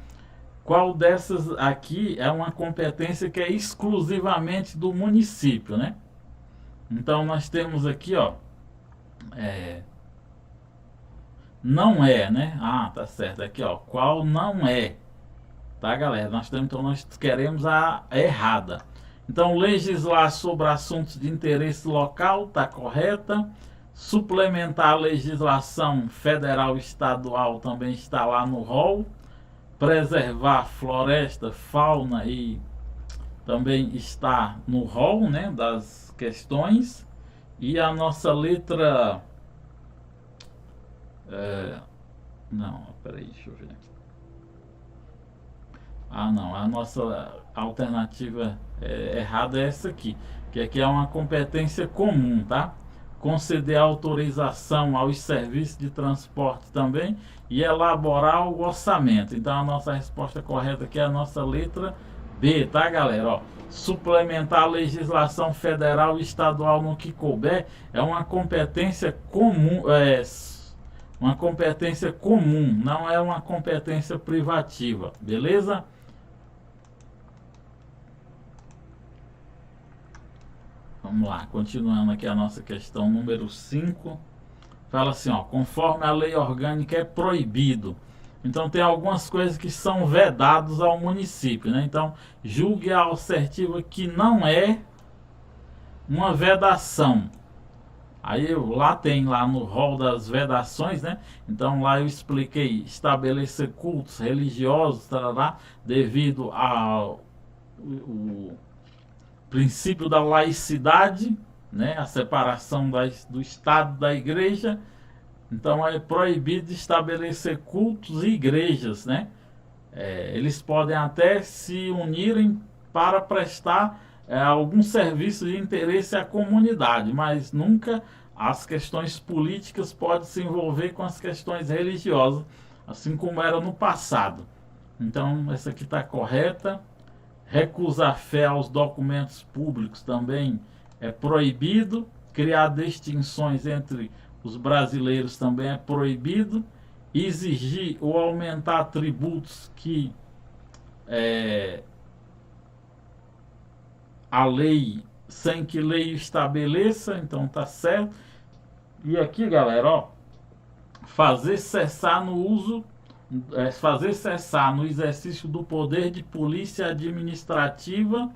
[SPEAKER 1] Qual dessas aqui é uma competência que é exclusivamente do município, né? Então nós temos aqui, ó, não é, né? Ah, tá certo. Aqui, ó, qual não é? Tá, galera? Então nós queremos a errada. Então, legislar sobre assuntos de interesse local, tá correta. Suplementar a legislação federal e estadual também está lá no rol. Preservar floresta, fauna e também está no rol, né, das questões. E a nossa letra... não, peraí, deixa eu ver. Não, a nossa alternativa errada é essa aqui, que aqui é uma competência comum, tá? Conceder autorização aos serviços de transporte também e elaborar o orçamento. Então a nossa resposta correta aqui é a nossa letra B, tá, galera? Ó, suplementar a legislação federal e estadual no que couber é uma competência comum, uma competência comum, não é uma competência privativa, beleza? Vamos lá, continuando aqui a nossa questão número 5. Fala assim, ó, conforme a lei orgânica é proibido. Então tem algumas coisas que são vedadas ao município, né? Então julgue a assertiva que não é uma vedação. Aí lá tem lá no rol das vedações, né? Então lá eu expliquei estabelecer cultos religiosos, tarará, devido ao princípio da laicidade, né? A separação do Estado da Igreja. Então é proibido estabelecer cultos e igrejas, né? Eles podem até se unirem para prestar algum serviço de interesse à comunidade, mas nunca as questões políticas podem se envolver com as questões religiosas, assim como era no passado. Então essa aqui está correta. Recusar fé aos documentos públicos também é proibido. Criar distinções entre os brasileiros também é proibido. Exigir ou aumentar tributos que a lei, sem que lei estabeleça, então tá certo. E aqui, galera, ó, fazer cessar no exercício do poder de polícia administrativa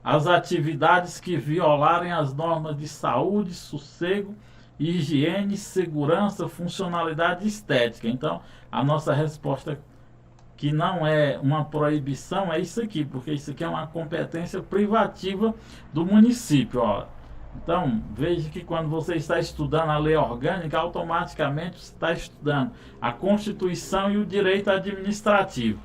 [SPEAKER 1] as atividades que violarem as normas de saúde, sossego, higiene, segurança, funcionalidade estética. Então, a nossa resposta que não é uma proibição é isso aqui, porque isso aqui é uma competência privativa do município, ó. Então, veja que quando você está estudando a lei orgânica, automaticamente você está estudando a Constituição e o direito administrativo.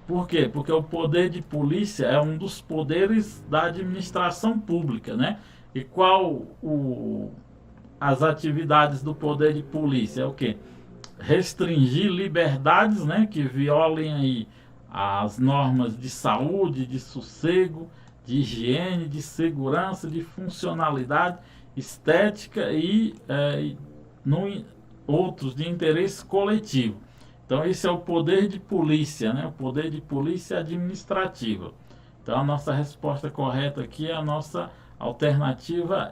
[SPEAKER 1] Por quê? Porque o poder de polícia é um dos poderes da administração pública, né? E as atividades do poder de polícia é o quê? Restringir liberdades, né, que violem aí as normas de saúde, de sossego, de higiene, de segurança, de funcionalidade, estética e outros de interesse coletivo. Então esse é o poder de polícia, né? O poder de polícia administrativa. Então a nossa resposta correta aqui, a nossa alternativa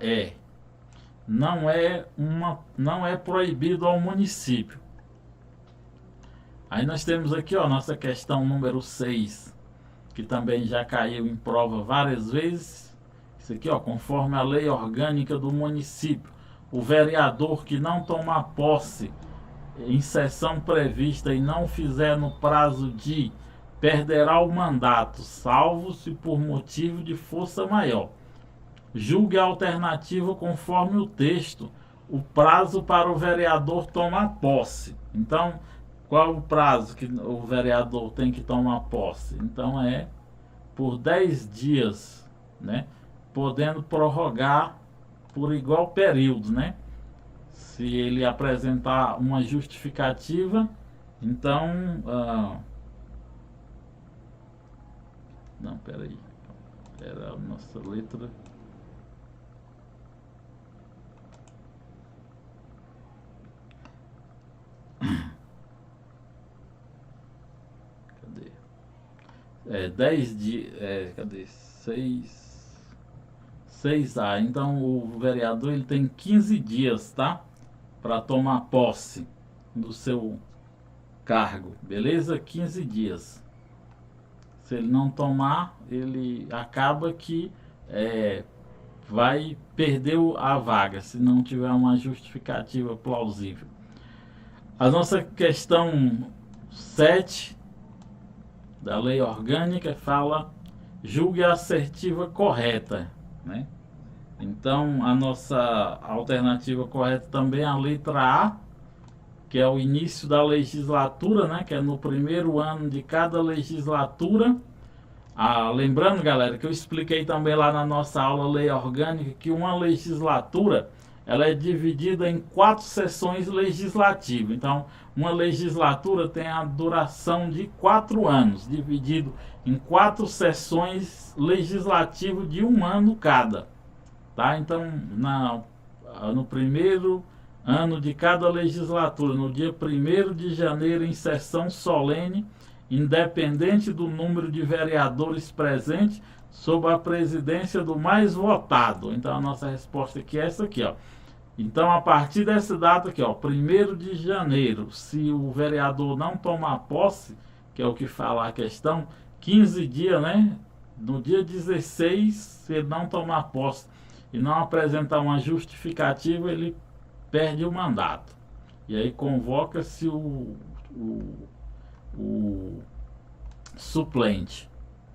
[SPEAKER 1] não é proibido ao município. Aí nós temos aqui, ó, nossa questão número 6, que também já caiu em prova várias vezes. Isso aqui, ó, conforme a lei orgânica do município, o vereador que não tomar posse em sessão prevista e não fizer no prazo de, perderá o mandato, salvo se por motivo de força maior. Julgue a alternativa conforme o texto, o prazo para o vereador tomar posse. Então, qual o prazo que o vereador tem que tomar posse? Então é por 10 dias, né? Podendo prorrogar por igual período, né? Se ele apresentar uma justificativa, então... não, peraí. Era a nossa letra... Cadê? 10 dias... cadê? 6A. Então o vereador ele tem 15 dias, tá? Para tomar posse do seu cargo, beleza? 15 dias. Se ele não tomar, ele acaba que vai perder a vaga, se não tiver uma justificativa plausível. A nossa questão 7 da lei orgânica fala: julgue a assertiva correta, né? Então a nossa alternativa correta também é a letra A, que é o início da legislatura, né? Que é no primeiro ano de cada legislatura. Lembrando, galera, que eu expliquei também lá na nossa aula lei orgânica que uma legislatura ela é dividida em 4 sessões legislativas. Então, uma legislatura tem a duração de 4 anos, dividido em 4 sessões legislativas de 1 ano cada. Tá? Então, no primeiro ano de cada legislatura, no dia 1º de janeiro, em sessão solene, independente do número de vereadores presentes, sob a presidência do mais votado. Então a nossa resposta aqui é essa aqui, ó. Então a partir dessa data aqui, ó, 1º de janeiro, se o vereador não tomar posse, que é o que fala a questão, 15 dias, né? No dia 16, se ele não tomar posse e não apresentar uma justificativa, ele perde o mandato. E aí convoca-se o suplente,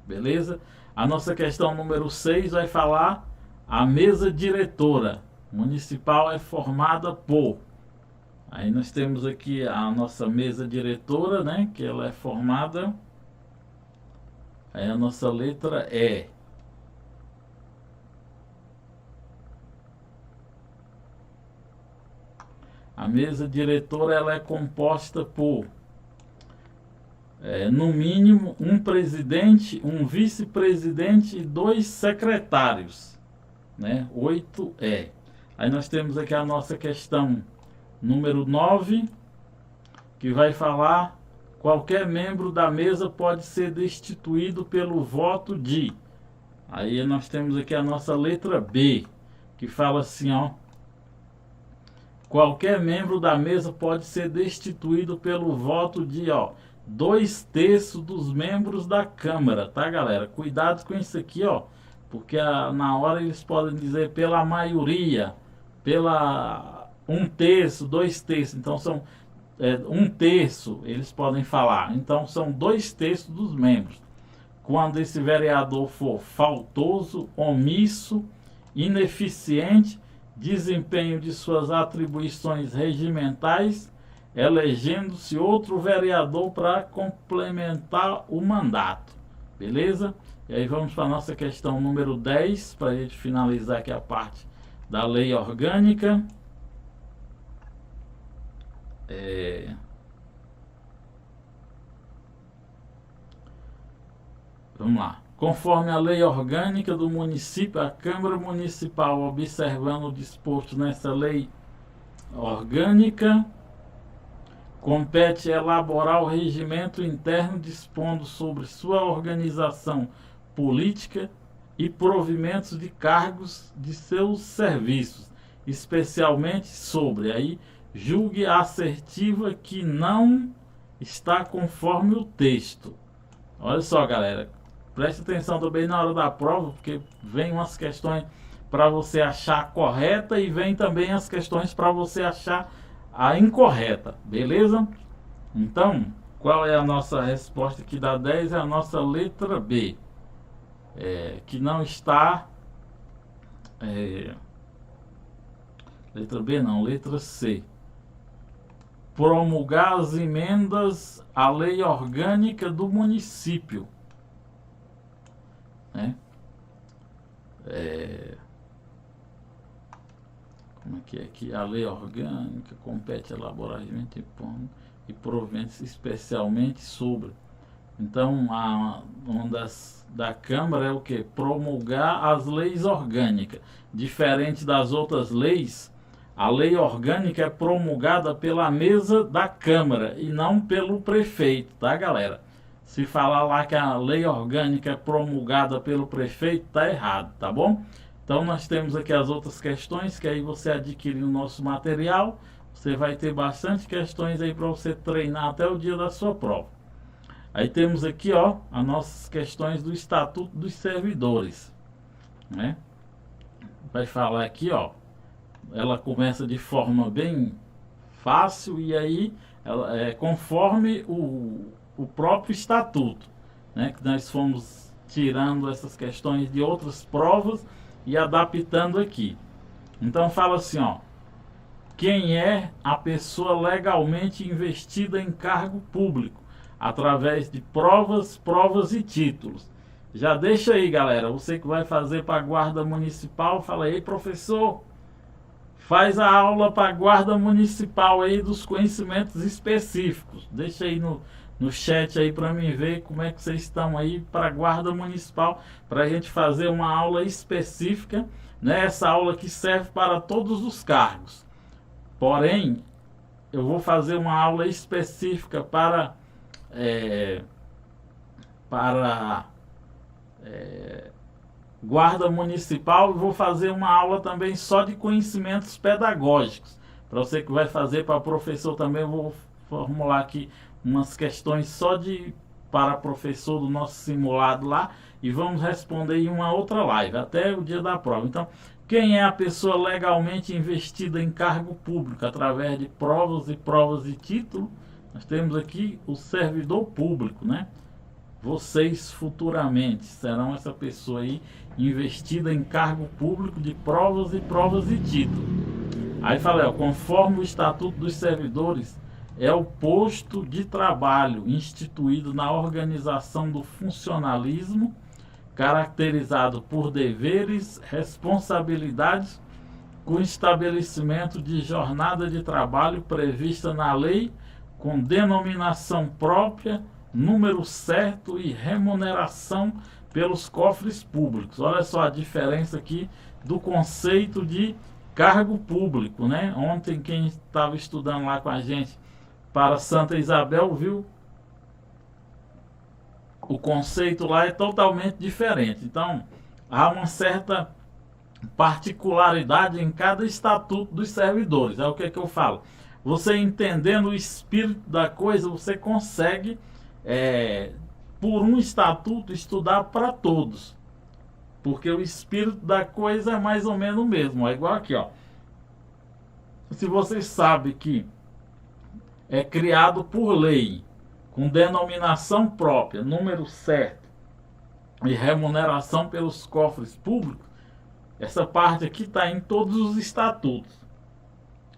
[SPEAKER 1] beleza? A nossa questão número 6 vai falar: a mesa diretora municipal é formada por... Aí nós temos aqui a nossa mesa diretora, né? Que ela é formada... Aí a nossa letra E. A mesa diretora ela é composta por... no mínimo um presidente, um vice-presidente e 2 secretários, né? 8E. Aí nós temos aqui a nossa questão número 9, que vai falar: qualquer membro da mesa pode ser destituído pelo voto de... Aí nós temos aqui a nossa letra B, que fala assim, ó: qualquer membro da mesa pode ser destituído pelo voto de, 2/3 dos membros da Câmara, tá, galera? Cuidado com isso aqui, ó, porque na hora eles podem dizer pela maioria, pela 1/3, 2/3, então são 1/3, eles podem falar, então são 2/3 dos membros. Quando esse vereador for faltoso, omisso, ineficiente, desempenho de suas atribuições regimentais, elegendo-se outro vereador para complementar o mandato, beleza? E aí vamos para a nossa questão número 10, para a gente finalizar aqui a parte da lei orgânica. Vamos lá. Conforme a lei orgânica do município, a Câmara Municipal, observando o disposto nessa lei orgânica, compete elaborar o regimento interno dispondo sobre sua organização política e provimentos de cargos de seus serviços, especialmente sobre, aí, julgue assertiva que não está conforme o texto. Olha só, galera, preste atenção também na hora da prova, porque vem umas questões para você achar a correta e vem também as questões para você achar a incorreta, beleza? Então, qual é a nossa resposta aqui da 10? É a nossa letra B, que não está... letra B não, letra C. Promulgar as emendas à lei orgânica do município, né? Como é que é aqui? A lei orgânica compete elaborar regimento e provimentos especialmente sobre. Então, uma da Câmara é o que? Promulgar as leis orgânicas. Diferente das outras leis, a lei orgânica é promulgada pela mesa da Câmara e não pelo prefeito, tá, galera? Se falar lá que a lei orgânica é promulgada pelo prefeito, tá errado, tá bom? Então nós temos aqui as outras questões, que aí você adquire o nosso material, você vai ter bastante questões aí para você treinar até o dia da sua prova. Aí temos aqui, ó, as nossas questões do Estatuto dos Servidores, né? Vai falar aqui, ó, ela começa de forma bem fácil e aí ela é conforme o próprio estatuto, né, que nós fomos tirando essas questões de outras provas e adaptando aqui. Então fala assim, ó: quem é a pessoa legalmente investida em cargo público através de provas e títulos. Já deixa aí, galera, você que vai fazer para a Guarda Municipal, fala aí, professor, faz a aula para a Guarda Municipal aí dos conhecimentos específicos. Deixa aí no chat aí para mim ver como é que vocês estão aí para a Guarda Municipal, para a gente fazer uma aula específica, né? Essa aula que serve para todos os cargos. Porém, eu vou fazer uma aula específica para Guarda Municipal, e vou fazer uma aula também só de conhecimentos pedagógicos. Para você que vai fazer para professor também, eu vou formular aqui umas questões só para professor do nosso simulado lá, e vamos responder em uma outra live, até o dia da prova. Então, quem é a pessoa legalmente investida em cargo público através de provas e título? Nós temos aqui o servidor público, né? Vocês futuramente serão essa pessoa aí investida em cargo público de provas e título. Aí fala, ó, conforme o Estatuto dos Servidores, é o posto de trabalho instituído na organização do funcionalismo, caracterizado por deveres, responsabilidades, com estabelecimento de jornada de trabalho prevista na lei, com denominação própria, número certo e remuneração pelos cofres públicos. Olha só a diferença aqui do conceito de cargo público, né? Ontem quem estava estudando lá com a gente para Santa Isabel viu o conceito lá é totalmente diferente. Então há uma certa particularidade em cada estatuto dos servidores. É o que eu falo. Você entendendo o espírito da coisa, você consegue por um estatuto estudar para todos, porque o espírito da coisa é mais ou menos o mesmo. É igual aqui, ó. Se você sabe que é criado por lei, com denominação própria, número certo e remuneração pelos cofres públicos, essa parte aqui está em todos os estatutos,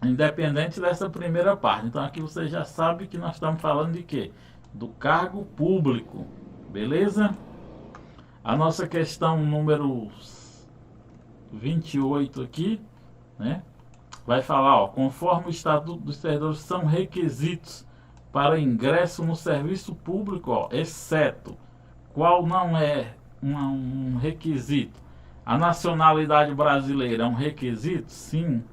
[SPEAKER 1] independente dessa primeira parte. Então aqui você já sabe que nós estamos falando de quê? Do cargo público, beleza? A nossa questão número 28 aqui, né? Vai falar, ó, conforme o Estatuto dos Servidores, são requisitos para ingresso no serviço público, ó, exceto qual não é um requisito. A nacionalidade brasileira é um requisito? Sim.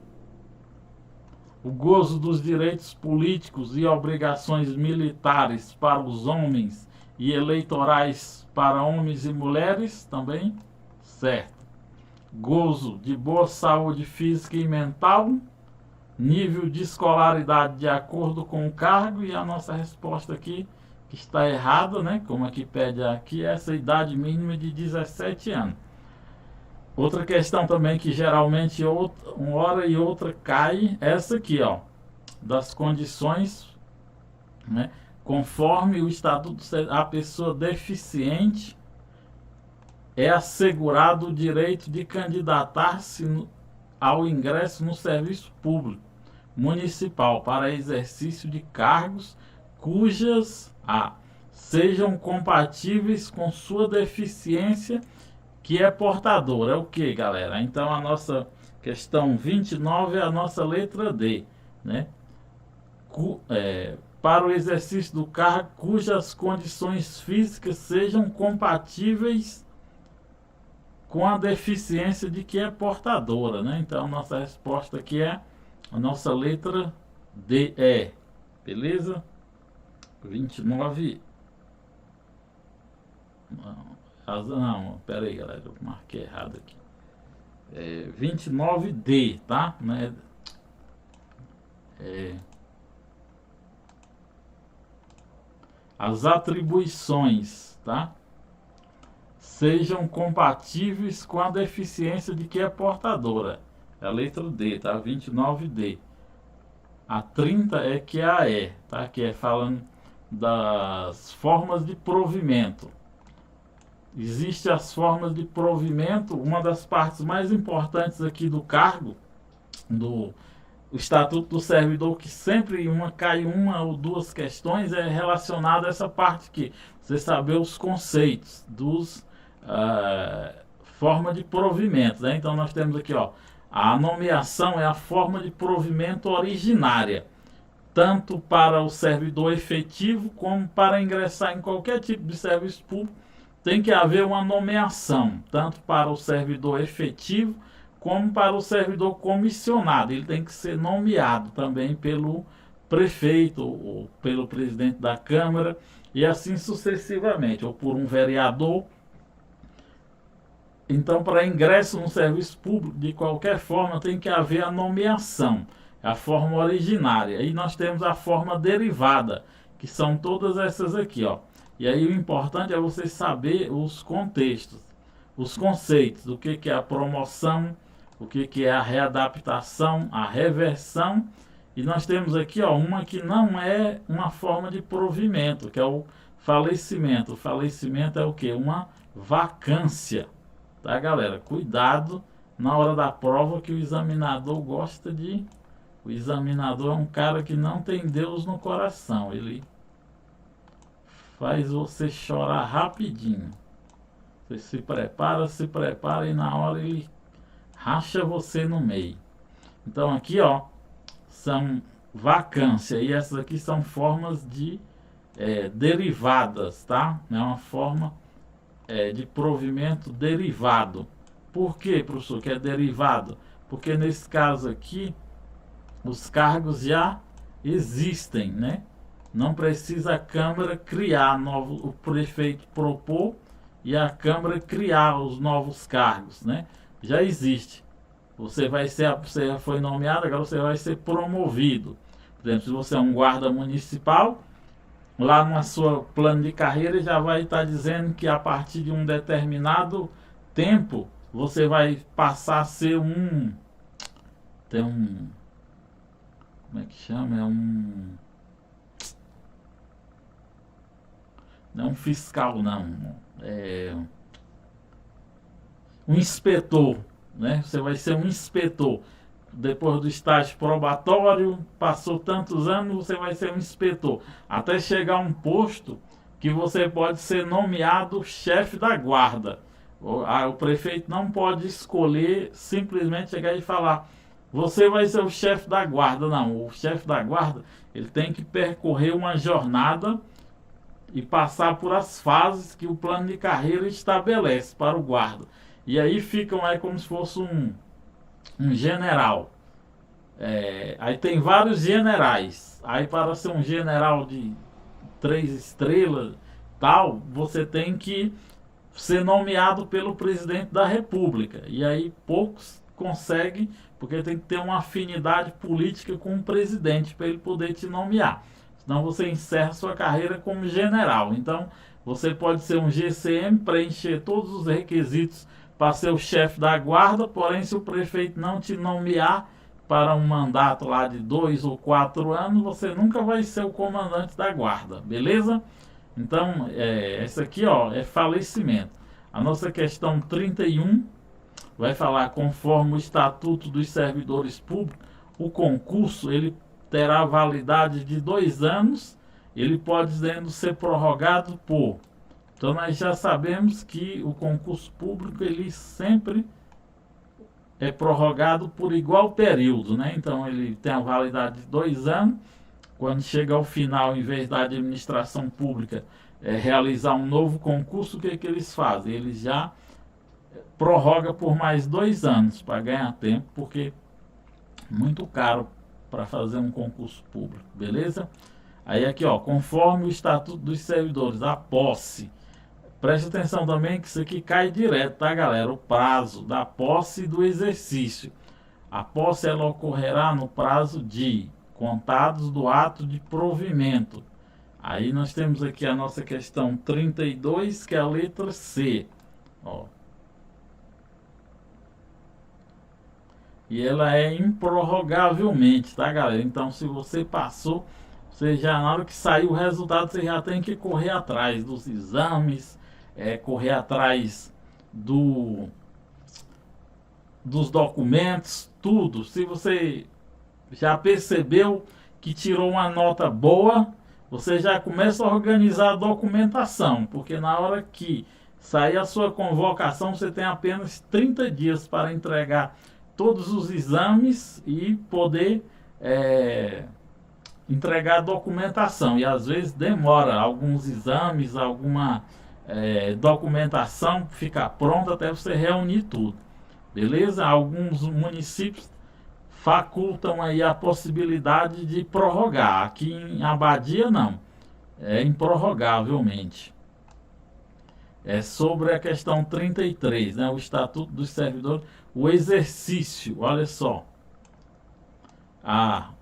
[SPEAKER 1] O gozo dos direitos políticos e obrigações militares para os homens e eleitorais para homens e mulheres? Também? Certo. Gozo de boa saúde física e mental? Nível de escolaridade de acordo com o cargo? E a nossa resposta aqui, que está errada, né? Como aqui pede aqui, essa idade mínima de 17 anos. Outra questão também que geralmente uma hora e outra cai, essa aqui, ó, das condições, né? Conforme o estatuto, a pessoa deficiente é assegurado o direito de candidatar-se ao ingresso no serviço público municipal para exercício de cargos cujas sejam compatíveis com sua deficiência que é portadora. É o que, galera? Então a nossa questão 29 é a nossa letra D, né? Para o exercício do cargo cujas condições físicas sejam compatíveis com a deficiência de que é portadora, né? Então nossa resposta aqui é a nossa letra D, beleza? 29. Não, pera aí, galera, eu marquei errado aqui. 29D, tá? Né? As atribuições, tá? Sejam compatíveis com a deficiência de que é portadora. É a letra D, tá? 29D. A 30 é que é a E, tá? Que é falando das formas de provimento. Existem as formas de provimento, uma das partes mais importantes aqui do cargo, do Estatuto do Servidor, que sempre cai uma ou duas questões, é relacionada a essa parte aqui. Você saber os conceitos dos forma de provimento, né? Então nós temos aqui, ó, a nomeação é a forma de provimento originária, tanto para o servidor efetivo como para ingressar em qualquer tipo de serviço público. Tem que haver uma nomeação, tanto para o servidor efetivo como para o servidor comissionado. Ele tem que ser nomeado também pelo prefeito ou pelo presidente da Câmara e assim sucessivamente, ou por um vereador. Então, para ingresso no serviço público, de qualquer forma, tem que haver a nomeação, a forma originária. E nós temos a forma derivada, que são todas essas aqui, ó. E aí o importante é você saber os contextos, os conceitos, o que é a promoção, o que é a readaptação, a reversão. E nós temos aqui, ó, uma que não é uma forma de provimento, que é o falecimento. O falecimento é o quê? Uma vacância. Tá, galera? Cuidado na hora da prova, que o examinador gosta de... O examinador é um cara que não tem Deus no coração. Ele faz você chorar rapidinho. Você se prepara e na hora ele racha você no meio. Então aqui, ó, são vacância. E essas aqui são formas de derivadas, tá? É uma forma de provimento derivado. Por que, professor, que é derivado? Porque nesse caso aqui, os cargos já existem, né? Não precisa a Câmara criar novos, o prefeito propor e a Câmara criar os novos cargos, né? Já existe. Você já foi nomeado, agora você vai ser promovido. Por exemplo, se você é um guarda municipal, lá no seu plano de carreira já vai estar dizendo que a partir de um determinado tempo você vai passar a ser como é que chama? Não é um fiscal, não. É um inspetor, né? Você vai ser um inspetor. Depois do estágio probatório, passou tantos anos, você vai ser um inspetor. Até chegar a um posto que você pode ser nomeado chefe da guarda. O prefeito não pode escolher, simplesmente chegar e falar: você vai ser o chefe da guarda. Não, o chefe da guarda, ele tem que percorrer uma jornada e passar por as fases que o plano de carreira estabelece para o guarda. E aí ficam aí como se fosse um general. Aí tem vários generais. Aí para ser um general de 3 estrelas, tal, você tem que ser nomeado pelo presidente da República. E aí poucos conseguem, porque tem que ter uma afinidade política com o presidente para ele poder te nomear. Senão você encerra sua carreira como general. Então você pode ser um GCM, preencher todos os requisitos para ser o chefe da guarda, porém se o prefeito não te nomear para um mandato lá de 2 ou 4 anos, você nunca vai ser o comandante da guarda, beleza? Então, essa aqui, ó, é falecimento. A nossa questão 31 vai falar, conforme o Estatuto dos Servidores Públicos, o concurso ele terá validade de 2 anos, ele pode ser prorrogado por... Então, nós já sabemos que o concurso público, ele sempre é prorrogado por igual período, né? Então, ele tem a validade de 2 anos. Quando chega ao final, em vez da administração pública realizar um novo concurso, o que eles fazem? Eles já prorroga por mais 2 anos para ganhar tempo, porque é muito caro para fazer um concurso público, beleza? Aí aqui, ó, conforme o Estatuto dos Servidores, a posse. Preste atenção também que isso aqui cai direto, tá, galera? O prazo da posse e do exercício. A posse ela ocorrerá no prazo de contados do ato de provimento. Aí nós temos aqui a nossa questão 32, que é a letra C. Ó. E ela é improrrogavelmente, tá, galera? Então, se você passou, você já, na hora que sair o resultado, você já tem que correr atrás dos exames, correr atrás dos documentos, tudo. Se você já percebeu que tirou uma nota boa, você já começa a organizar a documentação, porque na hora que sair a sua convocação, você tem apenas 30 dias para entregar todos os exames e poder entregar a documentação. E às vezes demora alguns exames, alguma documentação ficar pronta até você reunir tudo. Beleza? Alguns municípios facultam aí a possibilidade de prorrogar. Aqui em Abadia não. É improrrogavelmente. É sobre a questão 33, né? O Estatuto dos Servidores, o exercício, olha só.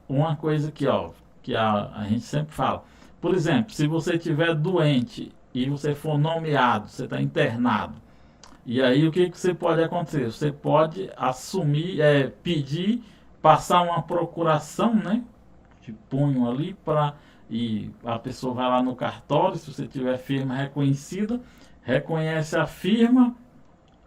[SPEAKER 1] Uma coisa aqui, ó, que a gente sempre fala. Por exemplo, se você estiver doente e você for nomeado, você está internado, e aí o que você pode acontecer? Você pode assumir, pedir, passar uma procuração, né? De punho ali, e a pessoa vai lá no cartório, se você tiver firma reconhecida, reconhece a firma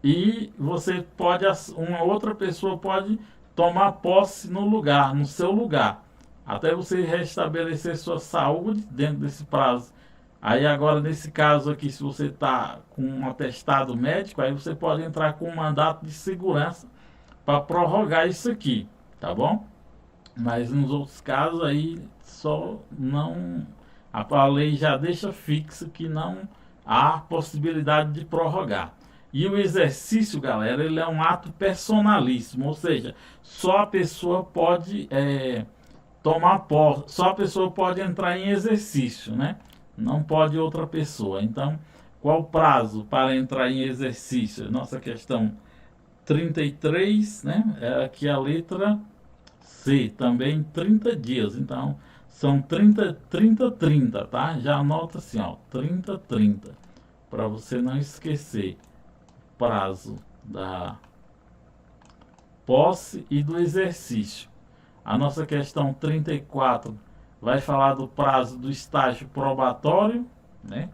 [SPEAKER 1] e você pode, uma outra pessoa pode tomar posse no lugar, no seu lugar, até você restabelecer sua saúde dentro desse prazo. Aí agora, nesse caso aqui, se você está com um atestado médico, aí você pode entrar com um mandato de segurança para prorrogar isso aqui, tá bom? Mas nos outros casos aí, só não... A lei já deixa fixo que não há possibilidade de prorrogar. E o exercício, galera, ele é um ato personalíssimo, ou seja, só a pessoa pode tomar posse, só a pessoa pode entrar em exercício, né? Não pode outra pessoa. Então, qual o prazo para entrar em exercício? Nossa questão 33, né? É aqui a letra C, também 30 dias. Então, são 30, 30, tá? Já anota assim, ó, 30, 30, para você não esquecer o prazo da posse e do exercício. A nossa questão 34 vai falar do prazo do estágio probatório, né?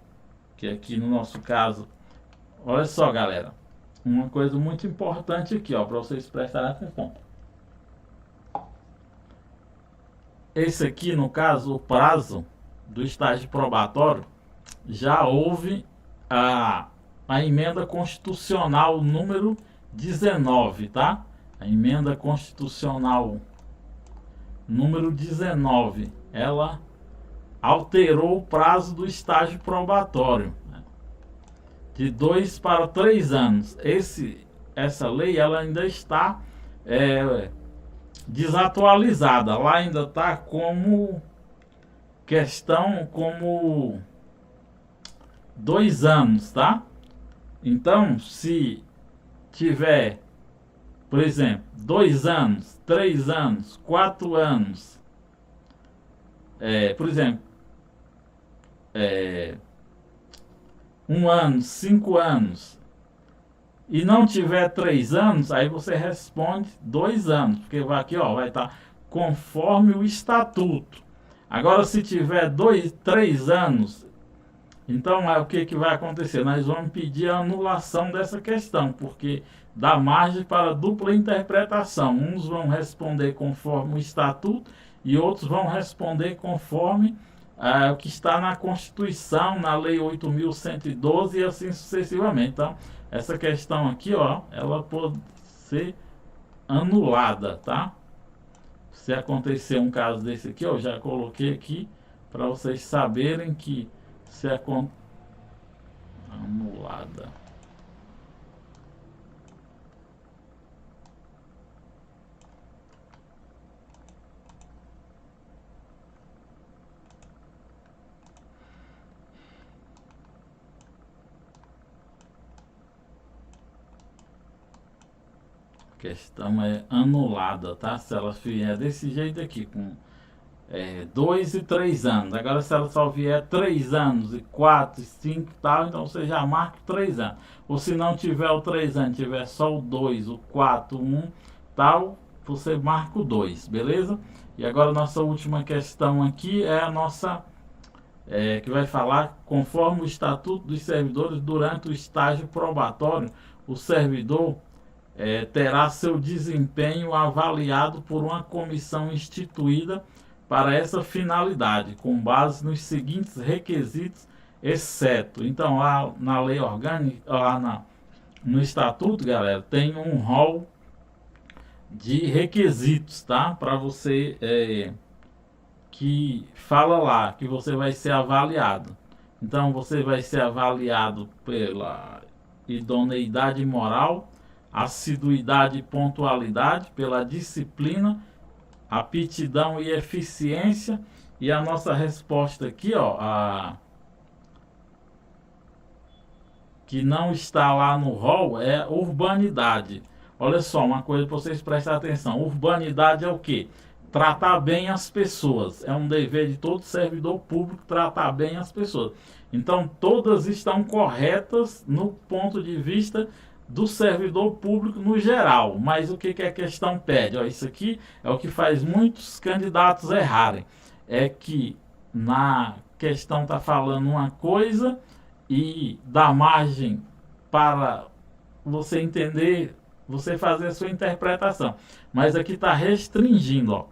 [SPEAKER 1] Que aqui no nosso caso, olha só, galera, uma coisa muito importante aqui, ó, para vocês prestarem atenção. Esse aqui, no caso, o prazo do estágio probatório, já houve a emenda constitucional número 19, tá? A emenda constitucional número 19, ela alterou o prazo do estágio probatório, né, de 2 para 3 anos. Essa lei ela ainda está desatualizada. Lá ainda está como questão como 2 anos, tá? Então, se tiver, por exemplo, 2 anos, 3 anos, 4 anos, por exemplo, 1 ano, 5 anos, e não tiver 3 anos, aí você responde 2 anos, porque vai aqui, ó, vai estar conforme o estatuto. Agora, se tiver 3 anos, então o que vai acontecer? Nós vamos pedir a anulação dessa questão, porque dá margem para dupla interpretação. Uns vão responder conforme o estatuto e outros vão responder conforme o que está na Constituição, na Lei 8.112 e assim sucessivamente. Então, essa questão aqui, ó, ela pode ser anulada, tá? Se acontecer um caso desse aqui, eu já coloquei aqui para vocês saberem que se anulada. A questão é anulada, tá? Se ela vier desse jeito aqui, com 2 e 3 anos. Agora, se ela só vier 3 anos e 4 e 5 e tal, então você já marca 3 anos. Ou se não tiver o 3 anos, tiver só o 2, o 4, o 1, tal, você marca o 2, beleza? E agora, nossa última questão aqui é a nossa, que vai falar, conforme o Estatuto dos Servidores, durante o estágio probatório, o servidor terá seu desempenho avaliado por uma comissão instituída para essa finalidade, com base nos seguintes requisitos, exceto. Então, lá na lei orgânica, lá no estatuto, galera, tem um rol de requisitos, tá? Para você, que fala lá que você vai ser avaliado. Então, você vai ser avaliado pela idoneidade moral, assiduidade e pontualidade, pela disciplina, aptidão e eficiência. E a nossa resposta aqui, ó, que não está lá no rol, é urbanidade. Olha só, uma coisa para vocês prestarem atenção. Urbanidade é o quê? Tratar bem as pessoas. É um dever de todo servidor público tratar bem as pessoas. Então, todas estão corretas no ponto de vista do servidor público no geral. Mas o que a questão pede? Ó, isso aqui é o que faz muitos candidatos errarem. É que na questão está falando uma coisa e dá margem para você entender, você fazer a sua interpretação. Mas aqui está restringindo, ó,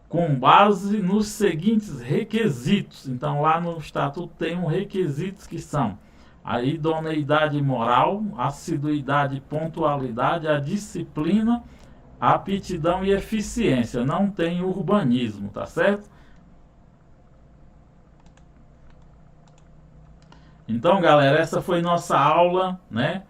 [SPEAKER 1] com base nos seguintes requisitos. Então, lá no estatuto tem um requisitos que são a idoneidade moral, a assiduidade e pontualidade, a disciplina, a aptidão e eficiência. Não tem urbanismo, tá certo? Então, galera, essa foi nossa aula, né?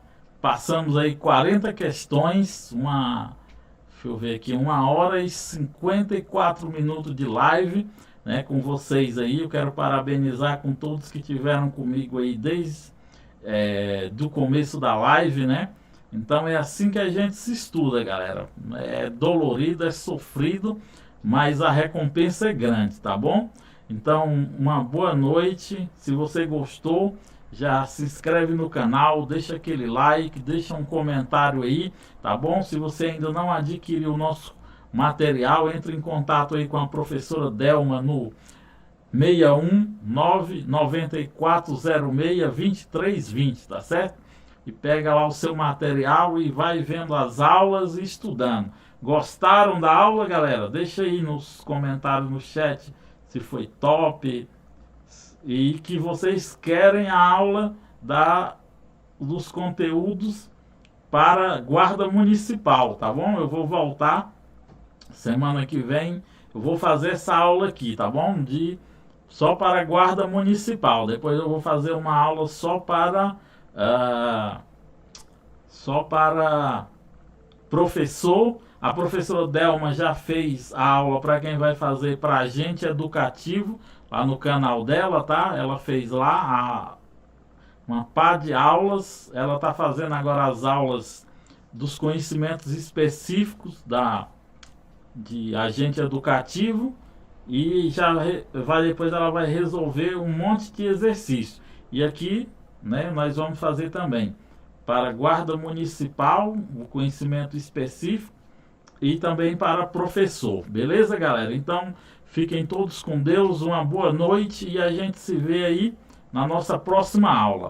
[SPEAKER 1] Passamos aí 40 questões, deixa eu ver aqui, 1h e 54 minutos de live, né, com vocês aí. Eu quero parabenizar com todos que tiveram comigo aí desde do começo da live, né? Então é assim que a gente se estuda, galera. É dolorido, é sofrido, mas a recompensa é grande, tá bom? Então, uma boa noite. Se você gostou, já se inscreve no canal, deixa aquele like, deixa um comentário aí, tá bom? Se você ainda não adquiriu o nosso material, entre em contato aí com a professora Delma no 61994062320, tá certo? E pega lá o seu material e vai vendo as aulas e estudando. Gostaram da aula, galera? Deixa aí nos comentários, no chat, se foi top e que vocês querem a aula dos conteúdos para guarda municipal, tá bom? Eu vou voltar semana que vem, eu vou fazer essa aula aqui, tá bom? De só para guarda municipal. Depois eu vou fazer uma aula só para professor. A professora Delma já fez a aula para quem vai fazer para agente educativo lá no canal dela, tá? Ela fez lá uma pá de aulas. Ela está fazendo agora as aulas dos conhecimentos específicos de agente educativo e depois ela vai resolver um monte de exercício. E aqui, né, nós vamos fazer também para guarda municipal, o conhecimento específico, e também para professor. Beleza, galera? Então, fiquem todos com Deus, uma boa noite e a gente se vê aí na nossa próxima aula.